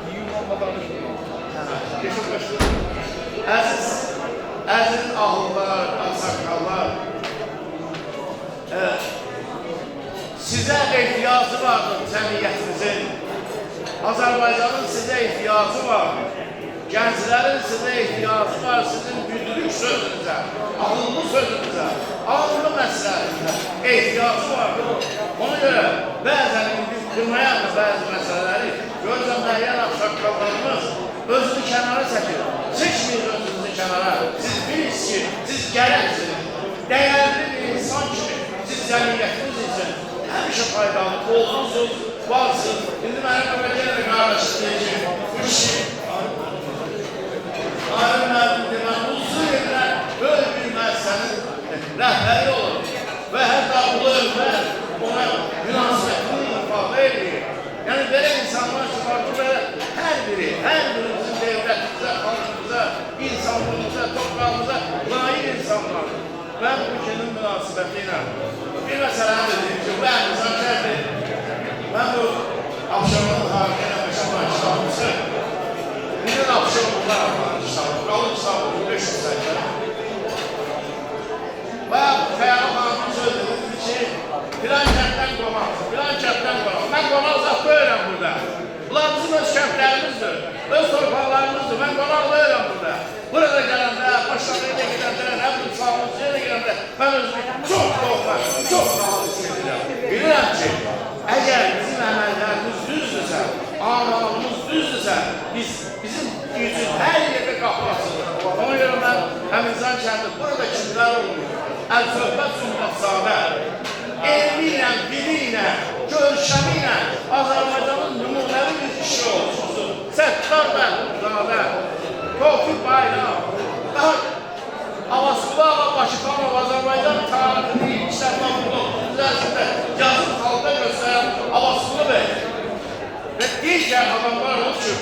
Yiyin olma danışmıyor. Kesin başlıyor. Əziz ahıllar, ağsaqqallar, sizə ehtiyacı vardır cəmiyyətimizin. Azərbaycanın sizə ehtiyacı var. Gənclərin sizə ehtiyacı var, sizin müdürlük sözünüzə, ağıllı sözünüzə, ağıllı məsləhətinizə ehtiyacı var. Ona görə bəzən indi qırmayan bəzi məsələləri görürsən müəyyən ağsaqqallarımız özünü kənara çəkir. Çəkmir özünüzü kənara. Siz bilirsiniz ki, siz gərəksiniz. Dəyərli bir insan kimi siz cəmiyyətiniz üçün həmişə faydalı olursunuz, varsınız. İndi mənim ömrəcələ qardaşım deyəcək, bu işi Arif müəllim deməm, uzun illər böyük bir müəssisənin rəhbəri olur və hətta bu ömrlər ona münasibətini ifadə edir. Yəni, belə insanlar ki, var ki, hər birimizin devlətimizə, xalqımıza, insanlığımıza, toprağımıza layiq insanlar. Mən bu ülkenin münasibəti ilə bir məsələni dedim ki, bu əmizan kərdir. Mən bu Abşeronun tarixinə məşğul kitabımızı Milli Abşeronlar adlanan kitabı, qalın kitabı 500 səhifə. Və Xəyal xanımın sözü dedi ki, filan kənddən qonaq, filan kənddən qonaq. Mən qonaq zat böyürəm burada. Bunlar bizim öz kəndlərimizdir, öz torpaqlarımızdır. Mən qonaqlıyam burada. Burada gələndə, başlarına gedəndə, nə bilim sağlığımız yerə gələndə mən özümü çox doğma, çox rahat hissedirəm. Bilirəm ki, əgər bizim əməllərimiz düzdürsə, amalımız düzdürsə, bizim üçün hər yerdə qapı açılır. Ona görə mən Həmizan kəndi burada kimlər olur? Əl-Söhbət Sünnet-Sadə, elmi ilə, dili ilə, görüşəmi ilə Azərbaycanın nümunəvi bir kişi olsunuz. Səttar Bəhzadə, Tofiq Bayram, daha Avasqulava Başıxanov Azərbaycan tarixini işlətmə üzərində yazıb xalqa göstərən Avasqulu bəy və digər adamlar olur ki,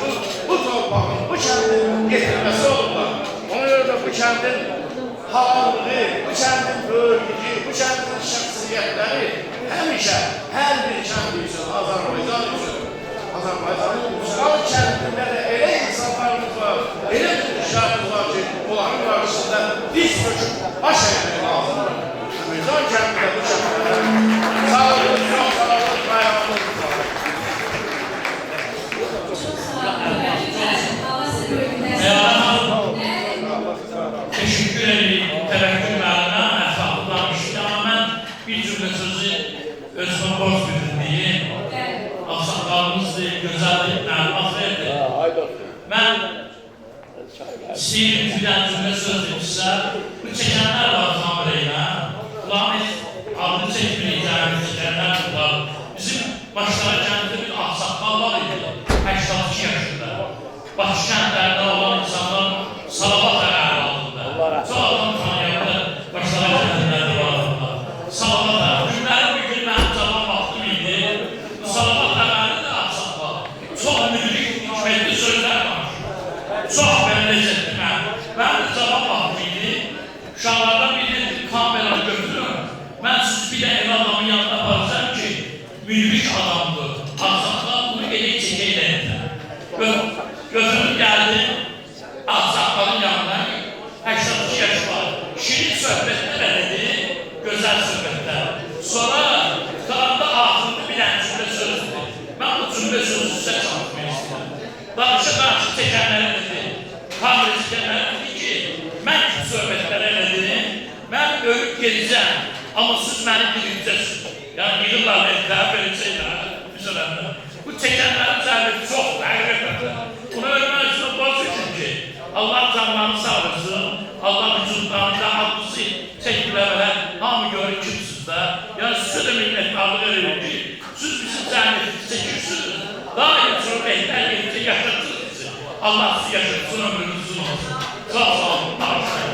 bu torpağın, bu kəndin getirməsi olurlar. Ona görə də bu kəndin halanlığı, bu kəndin böyüklüyü, bu kəndin şəxsiyyətləri həmişə hər bir kənd üçün, Azərbaycan üçün, Azərbaycanın Uçqal kəndində də elə insanlarımız var, elə tutuşlarımız var ki, onların qarşısında diz çöküb baş əymək lazımdır. Azərbaycan kəndində bu kəndlərə sağlıq, çox sağlıq, bayramımız var.
Teşekkür ederim. Tevekkül müəllimə əxlaqlanmışdı. Amma mən bir cümlə sözü özümə borc bildirdiyi ağsaqqalımızdır, gözəldir, məlumat verdi. Mən istəyirəm filan cümlə söz demişsə, bu çəkənlər var kamerayla. Bunların adını çəkməyəcəyimiz çəkənlər bunlar. Bizim başlara kənddə bir ağsaqqal var idi, 82 yaşında. Başı kəndlərdə olan insanlar salavat ərəli altında. Çox adam tanıyanda başlara kəndlərdə var adamlar. Salavat ərəli. Günlərin bir gün mənim cavan vaxtım idi. Bu salavat ərəli də ağsaqqal. Çox müdrik, hikmətli sözlər var. Çox belə ləzzətli mənim. Mənim cavan vaxtım idi. Uşaqlardan biri kamera götürür. Mən siz bir də ev adamın yanına aparacağım ki, müdrik adamdır. Ağsaqqal bunu elə çəkəylərdir. Götürüb gəldi, ağsaqqalın yanına, 82 yaşı var. Şirin söhbətlər elədi, gözəl söhbətlər. Sonra tutarında axırında bir dənə cümlə sözdür. Mən bu cümlə sözü sizə çalışmaq istəyirəm. Danışa-danışa çəkənlərə dedi, kamera çəkənlərə dedi ki, mən ki söhbətlər elədim, mən ölüb gedəcəm, amma siz məni diriləcəksiniz. Yəni, yığırlar, ellər, belə şeylər, bir sələmdə. Bu çəkənlərin zəhməti çoxdur, həqiqətən. Bunu ölmək üçün borcludur ki, Allah canlarını sağlasın, Allah vücudlarında adlısı çəkirləmələr, hamı görür kimsiz də. Yəni, sizə də minnətdarlıq edilir ki, siz bizim zəhmətimizi çəkirsiniz, daim üçün ehlər yerince yaşatırsınız. Allah sizi yaşatsın, ömrünüzün olsun. Sağ olun, bağışlayın.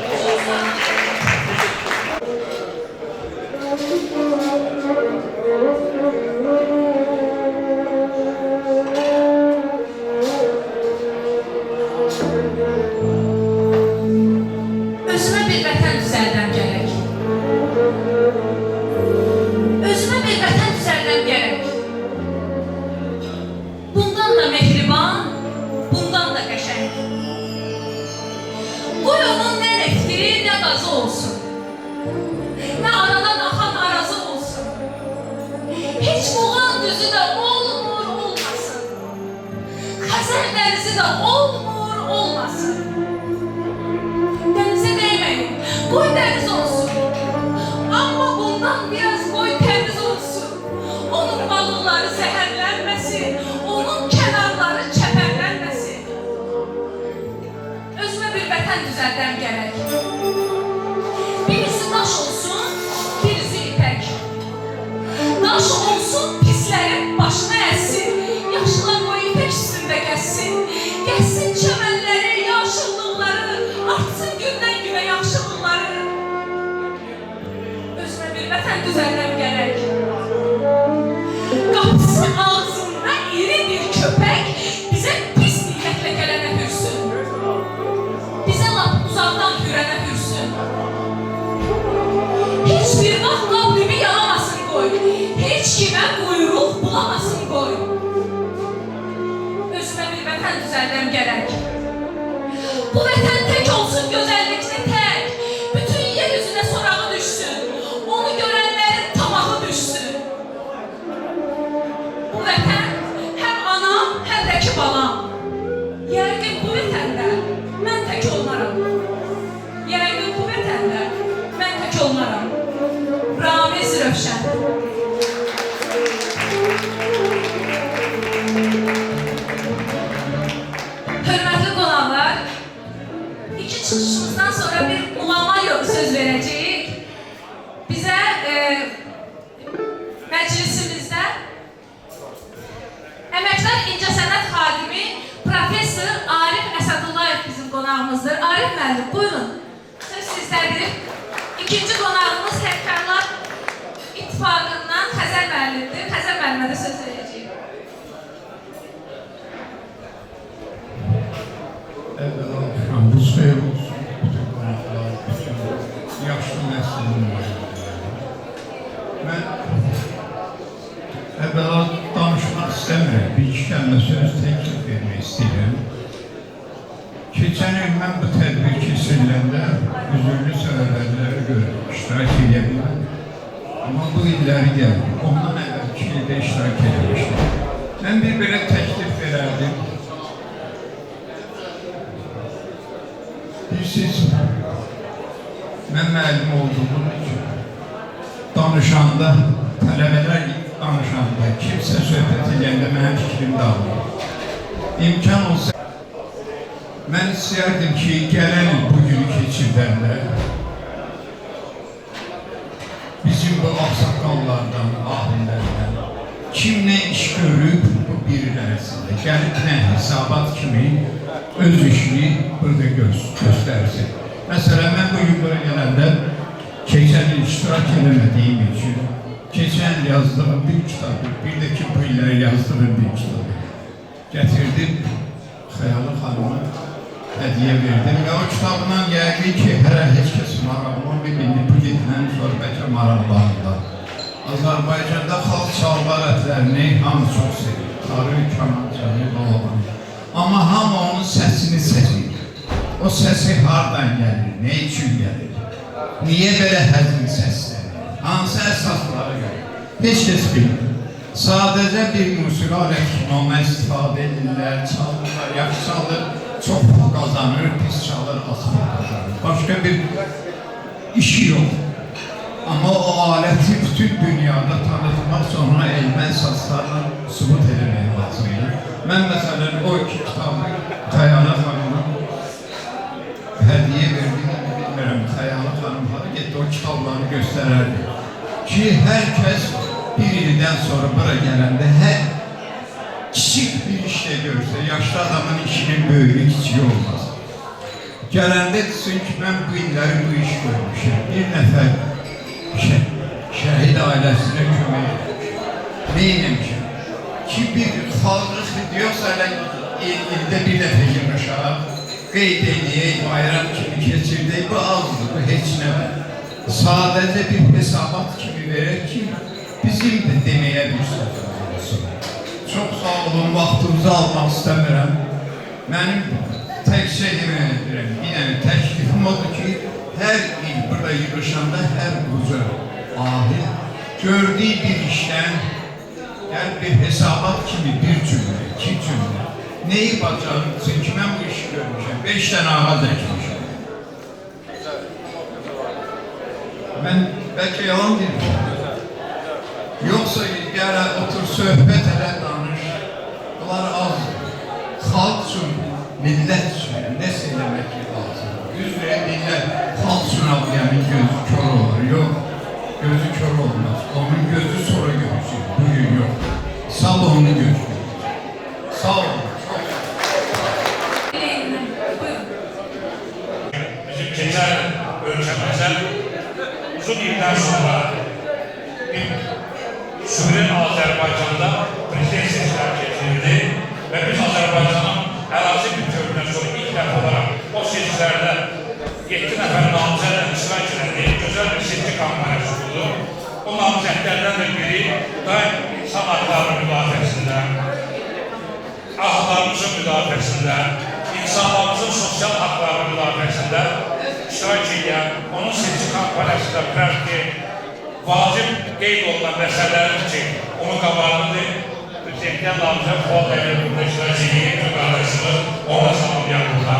Özümə bir vətən düzəldəm gərək. Özümə bir vətən düzəldəm gərək. Bundan da mehriban, bundan da qəşəng. Qoy onun nə nefti, nə qazı olsun. Nə aradan axan arazı olsun. Heç muğan düzü də olmur, olmasın. Xəzər dənizi də olmur, olmasın. Denize değmeyin, koy deniz olsun. Ama bundan biraz koy temiz olsun. Onun balıkları zehirlenmesin, onun kenarları çeperlenmesin. Özüme bir vətən düzəldəm gərək. Birisi daş olsun, birisi ipək. Daş olsun, pislərin başına əssin. Yaşlılar o ipək üstündə gəzsin. Gəzsin çəmənləri, yaşıllıqları, artsın gündən günə yaxşılıqları. Özümə bir vətən düzəldəm gərək. Qapısı ağzında iri bir köpək bizə pis niyyətlə gələnə hürsün. Bizə lap uzaqdan hürənə hürsün. Heç bir vaxt qalbimi yalamasın qoy. Heç kimə quyruq bulamasın qoy. vətən düzəldəm gərək. Bu vətən tək olsun gözəlliklə tək. Bütün yer üzünə sorağı düşsün. Onu görənlərin tamağı düşsün. Bu vətən həm anam, həm də ki balam. Yəqin bu vətəndə mən tək olmaram. Yəqin bu vətəndə mən tək olmaram. Ramiz Rövşən. Hörmətli qonaqlar, iki çıxışımızdan sonra bir muğama söz verəcəyik. Bizə məclisimizdə Əməkdar İncəsənət xadimi Professor Arif Əsədullayev bizim qonağımızdır. Arif müəllim, buyurun. Söz sizdədir. İkinci qonağımız Həmkarlar İttifaqından Xəzər müəllimdir. Xəzər müəllimə də söz verəcəyik.
Bu xeyir olsun, bütün qonaqlar, bütün yaşlı nəslin nümayəndələri. Mən əvvəla danışmaq istəmirəm, bir iki kəlmə söz təklif vermək istəyirəm. Keçən il mən bu tədbir keçiriləndə üzürlü səbəbləri görüb, iştirak edə bilməm. Amma bu illəri gəldim, ondan əvvəlki ildə iştirak edilmişdim. Mən bir belə təklif verərdim. Siz, mən müəllim olduğum üçün danışanda, tələbələr danışanda, kimsə söhbət edəndə mənim fikrim dağılır. İmkan olsa, mən istəyərdim ki, gələn il bugünü keçirdəndə bizim bu ağsaqqallardan, ahillərdən kim nə iş görüb bu bir il arasında gəlib nə hesabat kimi öz işini burada göstərsin. Məsələn, mən bugün buraya gələndə keçən il iştirak edəmədiyim üçün keçən il yazdığım bir kitabı, bir də ki bu illəri yazdığım bir kitabı gətirdim, Xəyalı xanıma hədiyyə verdim və o kitabından gəldi ki, hələ heç kəs maraqlı bildi, bu getilənin sonra bəlkə maraqlarında. Azərbaycanda xalq çalma ətlərini hamı çox sevir, tarih, kamançanı, balabanı. Amma hamı onun səsini seçir. O səsi hardan gəlir, nə üçün gəlir? Niyə belə həzin səslənir? Hansı əsaslara görə? Heç kəs bilmir. Sadəcə bir musiqi aləti kimi ondan istifadə edirlər, çalırlar, yaxşı çalır, çox pul qazanır, pis çalır, az pul qazanır. Başqa bir işi yox. Amma o aləti bütün dünyada tanıtmaq sonra elmə əsaslarla sübut eləmək lazımdır. Mən məsələn o iki kitabı Xəyalı xanıma hədiyyə verdim, bilmirəm, Xəyalı xanım hara getdi, o kitabları göstərərdi. Ki, hər kəs bir ildən sonra bura gələndə hər kiçik bir işlə görsə, yaşlı adamın işinin böyüklü kiçik olmaz. Gələndə desin ki, mən bu illəri bu iş görmüşəm. Bir nəfər şəhid ailəsinə kömək edir. Neyləmişəm? Ki, bir xalqlıq yoxsa ildə bir dəfə yığışaq, qeyd edəyək, bayram kimi keçirdək, bu azdır, bu heç nə var. Sadəcə bir hesabat kimi verək ki, bizim də deməyə bir söz olsun. Çox sağ olun, vaxtınızı almaq istəmirəm. Mənim tək şey demək edirəm, yəni təklifim odur ki, hər il burada yığışanda hər quzu ahil gördüyü bir işdən gəl bir hesabat kimi bir cümlə, iki cümlə neyi bacarırsın ki, mən bu işi görmüşəm, 5 dənə ağac əkmişəm. Mən bəlkə yalan deyirəm. Yoxsa gələ otur, söhbət elə danış. Bunlar azdır. Xalq üçün, millət üçün nəsə eləmək lazım. Üzrə deyirlər, xalq üçün ağlayanın gözü kör olur. Yox, gözü kör olmaz. Onun gözü sonra görürsün, bugün yox. Sal onu gözü. Sağ olun.
Bizim keçən ölkəmizə uzun ildən sonra bir sürün Azərbaycanda prezident seçkiləri keçirildi və biz Azərbaycanın ərazi bütövündən sonra ilk dəfə olaraq o seçkilərdə 7 nəfər namizədlə iştirak edildi. Gözəl bir seçki kampaniyası oldu. O namizədlərdən də biri daim insan hakları müdafiəsində
ahlarımızın müdafiəsində, insanlarımızın sosial haklarının müdafiəsində iştirak edən, onun seçim kampaniyasında bilər ki, vacib qeyd olunan məsələlər için onu qabağındır. Prezidentdən Namizəd Fuad Əliyev burada iştirak edən bir qardaşımız, ona salamlayan burada.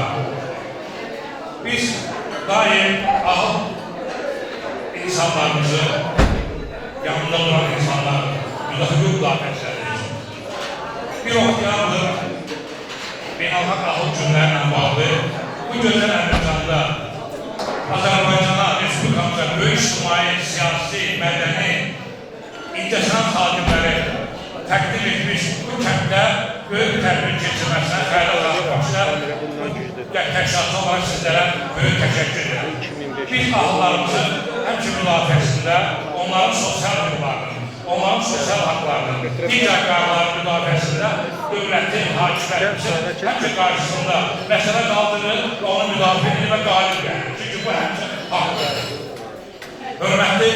Biz daim ahıl insanlarımızı, yanında duran insanlar, müdafiə müdafiəsidir. Bir oxuyandır, beynəlxalq ahıl günlərlə bağlı bu gözəl Əmricanda Azərbaycana, Respublikamıza böyük ictimai, siyasi, mədəni, incəsənət xadimləri təqdim etmiş bu kənddə böyük tədbir keçirməsinə xəyal başlar. Təşkilatı olaraq sizlərə böyük təşəkkür edirəm. Biz ahıllarımızın həmçə müdafiəsində onların sosial hüquqlarının, onların sosial haklarının, digər qaydaların müdafiəsində dövlətin, hakimiyyətimizin həmçə qarşısında məsələ qaldırır və onu müdafiə edir və qalib gəlir. Çünki bu həmçə haqqdır. Hörmətli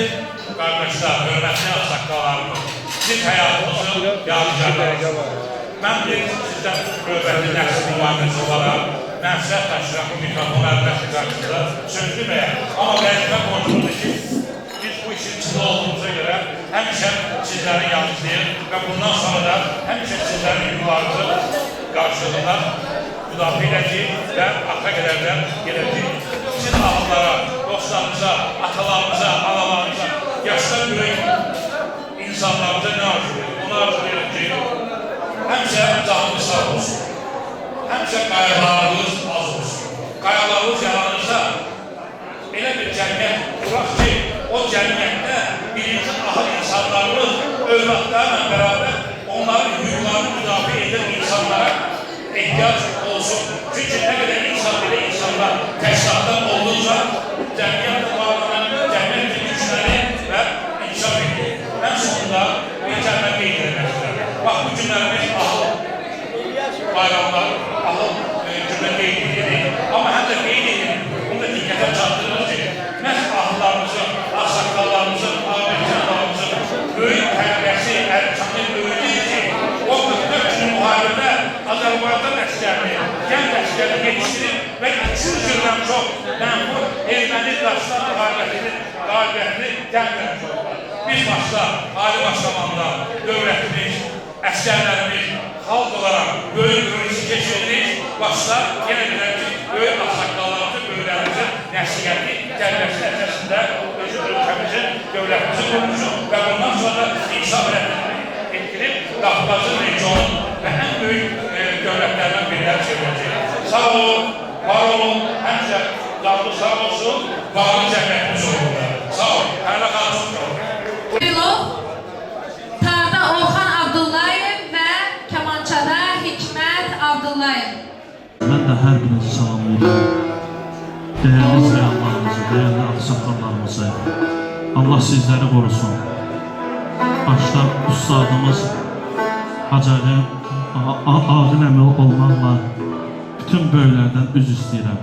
qardaşlar, hörmətli ağsaqqalarımız, siz həyatımızın yadigarlarınızdır. Mən bir sizdən növbəti nəsil müvazinəsi olaraq məmsət taşıran bu mikrofon əlbəttə qarşısında söz deməyəm. Amma vəzifə borcumuzdur ki, biz bu işin içində olduğumuza görə həmişə sizləri yanıtlayır və bundan sonra da həmişə sizlərin hüquqlarınızı qarşılığında müdafiə edəcəyik və arxa qədərdən gedəcəyik. Sizin ahıllara, dostlarınıza, atalarınıza, analarınıza, yaşlar böyük insanlarımıza nə arzulayır? Onu arzulayır ki, həmişə canımız sağ olsun, həmişə qayalarımız az olsun. Qayalarımız yaranırsa, elə bir cəmiyyət quraq ki, o cəmiyyətdə birinci ahıl insanlarımız övladlarla bərabər onların hüquqlarını müdafiə edən insanlara ehtiyac olsun. Çünki nə qədər insan belə insanlar təşkilatdan olduqca cəmiyyət varlığına, cəmiyyət gücləri və inkişaf edir. Ən sonunda bir cəmiyyət qeyd edilmək istəyir. Bax, bu günlərimiz ahıl bayramlar, ahıl günlər qeyd edilir. Amma həm də qeyd edilir, bunu da diqqətə çatdırılır ki, məhz ahıllarımızın, ağsaqqallarımızın, ağabeycanlarımızın böyük tərbiyəsi, ərkanlı böyüdür ki, o 44 günün müharibədə Azərbaycan əsgərini, gənd əsgərini yetişdirib və 200 ildən çox mənfur erməni daşlar müharibəsinin qalibiyyətini gəlməmiş oldular. Biz başda, ali başlamanda dövlətimiz, əsgərlərimiz, xalq olaraq böyük risk keçirdik. Başda yenə bilək ki, böyük ağsaqqallarımızın, böyüklərimizin nəsliyyəti, tərbiyəsi əsasında özü ölkəmizin, dövlətimizin qurmuşuq və bundan sonra insaf etdirib Qafqazın regionun və ən böyük dövlətlərdən biriləri çevirəcək. Sağ olun, var olun, həmçə canlı sağ olsun, varlı cəmiyyətimiz olurlar. Sağ olun, hələ qalsın.
Tarda Orxan Abdullayev və Kamançada Hikmət Abdullayev.
Mən də hər birinizi salamlayıram. Dəyərli izləyənlərimizi, dəyərli ağsaqqallarımızı, Allah sizləri qorusun. Başda ustadımız Hacı Adil əmi olmaqla bütün böyüklərdən üzr istəyirəm.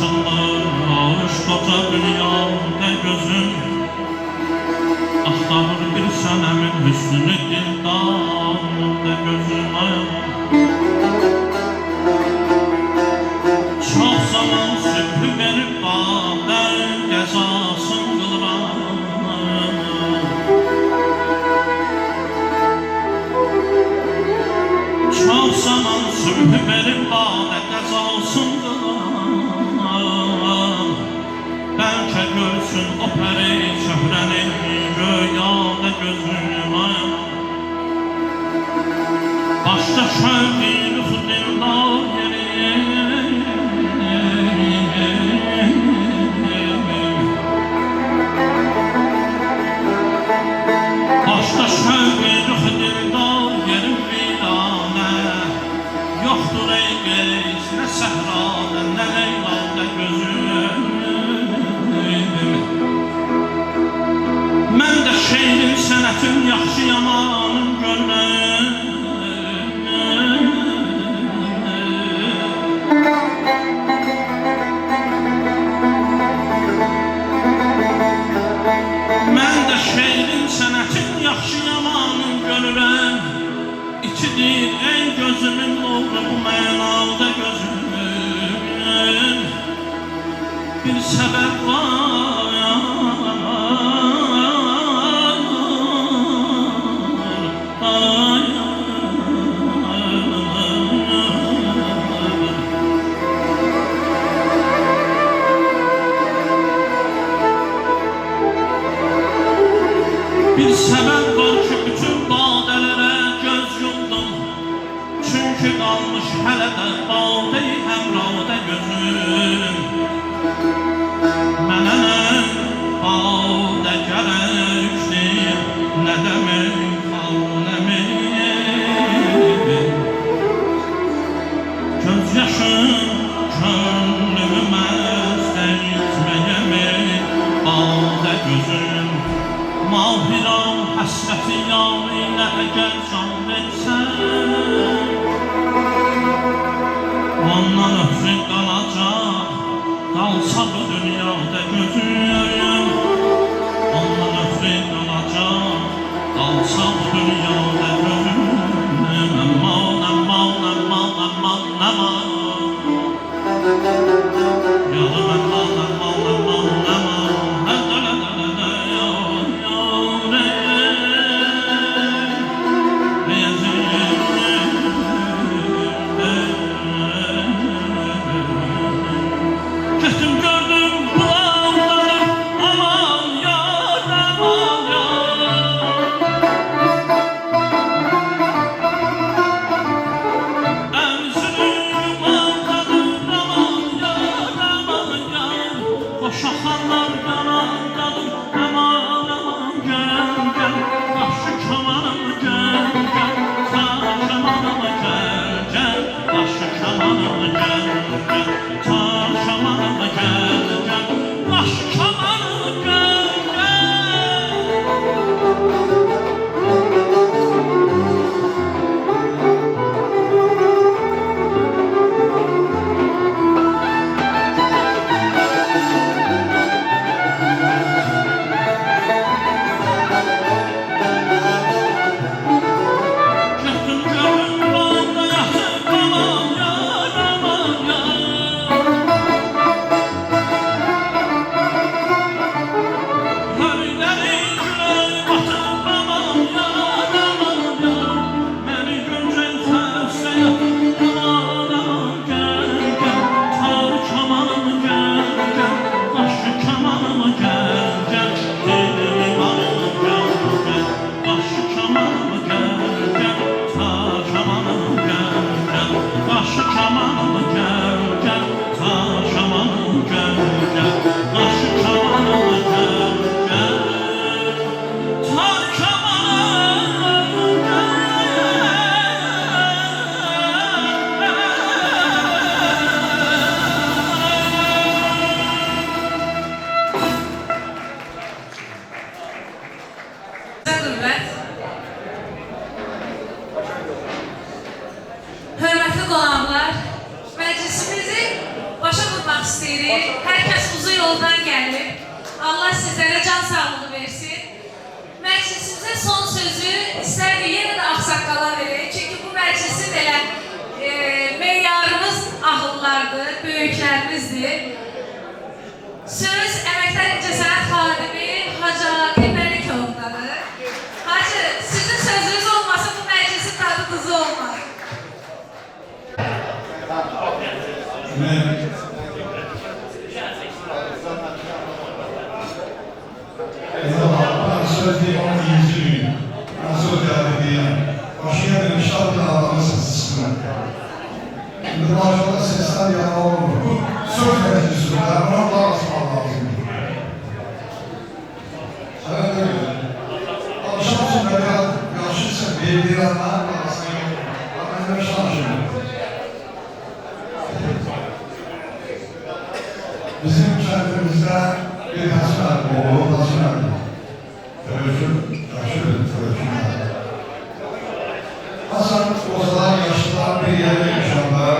açılmış koca dünyada gözüm. Axtarır bir sənemin hüsnünü dildanında gözüm. Çox zaman sübhü verib badə qəzasın qılıram. Çox zaman sübhü verib badə qəzasın qılıram. Bəlkə görsün o pəri çöhrəni rüyada gözüm. Başda şövqin xudillah yeri. Başda şövqin xudillah yeri viranə. Yoxdur ey qeys nə səhrada nə leylada gözüm. Mən də şeirin sənətin yaxşı yamanın görməm. Mən də şeirin sənətin yaxşı yamanın görürəm. İçidir ən gözümün nuru bu mənada gözümün. Bir səbəb var. Bir səbəb var ki, bütün badələrə göz yumdum. Çünki qalmış hələ də badə-i həmrada gözüm. Mənə nə badə gərəkdir, nə demək xalləmir. Göz yaşım könlümü məst etməyəmir, badə gözüm. Mahiram həsrəti yağıyla əgər can versən, ondan öfrü qalacaq, qalsa bu dünyada gözüm. Ondan öfrü qalacaq, qalsa bu dünyada gözüm. Əmmal, əmmal, əmmal, əmmal, əmmal. Yalım əmmal, əmmal, əmmal, əmmal.
məclisidir. Hər kəs uzun yoldan gəlir. Allah sizlərə can sağlığı versin. Məclisimizin son sözü istərdik yenə də ağsaqqala verək. Çünki bu məclisin belə meyarımız ahıllardır, böyüklərimizdir. Söz Əməkdar İncəsənət xadimi Hacı Aqil Məlikoğlu'ndadır. Hacı, sizin sözünüz olmasa bu məclisin tadı tuzu olmaz.
Ben söz diyeyim ama İngilizce ben söz diyeyim. Hoş geldin, inşallah Allah'ın sesine. Şimdi başında sesler yana olmuyor. Bu söz meclisi, ben ona daha ısmarladım. Evet öyle. Akşam için böyle yaşlıysa bir anlar arasına yok. Ben de şaşırdım. Bizim kentimizde bir Hasan oğlu, Hasan Hasan o zaman yaşlılar bir yere inşallah.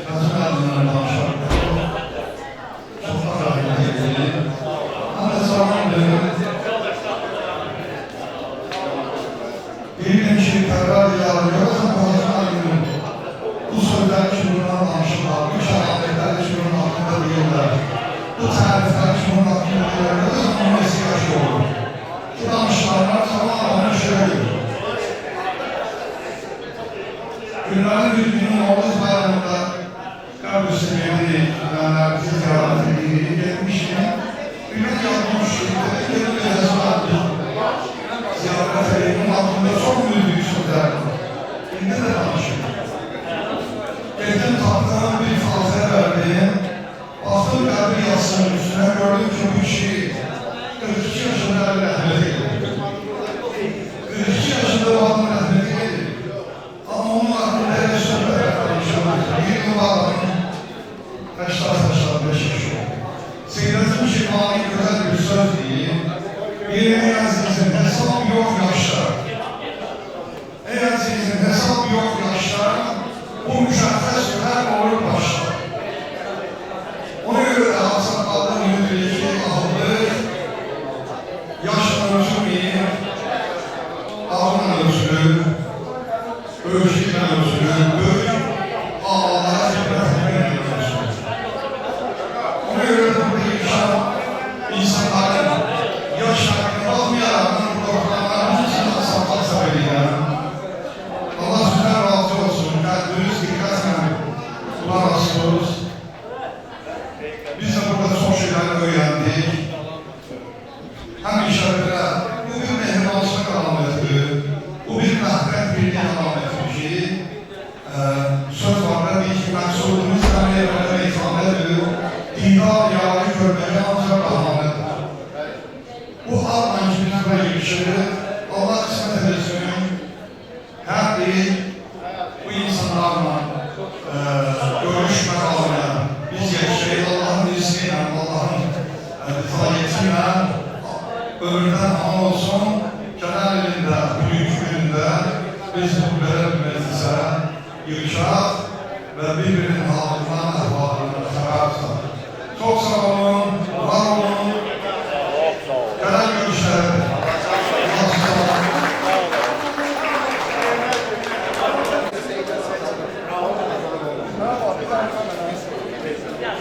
Hasan adından danışmak çok fazla ilgili. Ama zamandır bir şey karar yağıyor ama Hasan adının bu sözler şundan danışırlar. Bu şahitler şunun hakkında değiller. Bu tarifler şunun hakkında değiller. O zaman eski yaşı olur. Bu danışlarlar tamamen şöyle. Günlerin bir günün Oğuz Bayramı'nda Kıbrıs'ın yedi günlerimizi ziyaret edildiği gelmişti. Ümmet yapmış şekilde gelip yazılardı. Ziyaret edildiğinin hakkında çok büyük sözler. Şimdi de danışıyor. Geçen tahtına bir fazla verdiğim, baktım kalbi yazısının üstüne gördüm ki bu kişi 42 yaşında rahmetli. 42 yaşında olan rahmetli. Ama onun hakkında her sözler konuşuyoruz. Bir numaranın 85 yaşı. Seyretim Şifani güzel bir söz değil. Bir azizin hesap yok yaşta. Ey azizin hesap yok yaşta. Bu müşahhas her olur başta. Ona göre ağsakallı yüzündeki ahlı, yaşla ölçülmeyin, ağına ölçülür, ölçüyle ölçülür, ağlara hizmet ölçülür. Ona göre bu yaşam insanların yaşlarına bakmayarak korkulanların için sakal sebebiyle Allah sizden razı olsun. Kalbimiz dikkatle kulak asıyoruz. Biz de burada çok şeyler öğrendik. Hem işaretler, bu bir mehribansızlık alameti, bu bir rahmet birliği alameti. Söz var ve bir məqsudumuz tanıyırlar ve ithamidir. Dindar yağlı görmeli ancak ahamet. Bu adla ikimiz ve girişir. Allah kısmet edesin. Her biri bu insanlarla görüşmek almaya biz yaşayı Allah'ın izniyle, Allah'ın itayetiyle ömürden ama olsun genel elinde, büyük gününde biz bu böyle bir meclise yığışaq ve birbirinin halından, ahvalından xəbər tutar. Çok sağ olun, var olun. Genel görüşler.
Ya,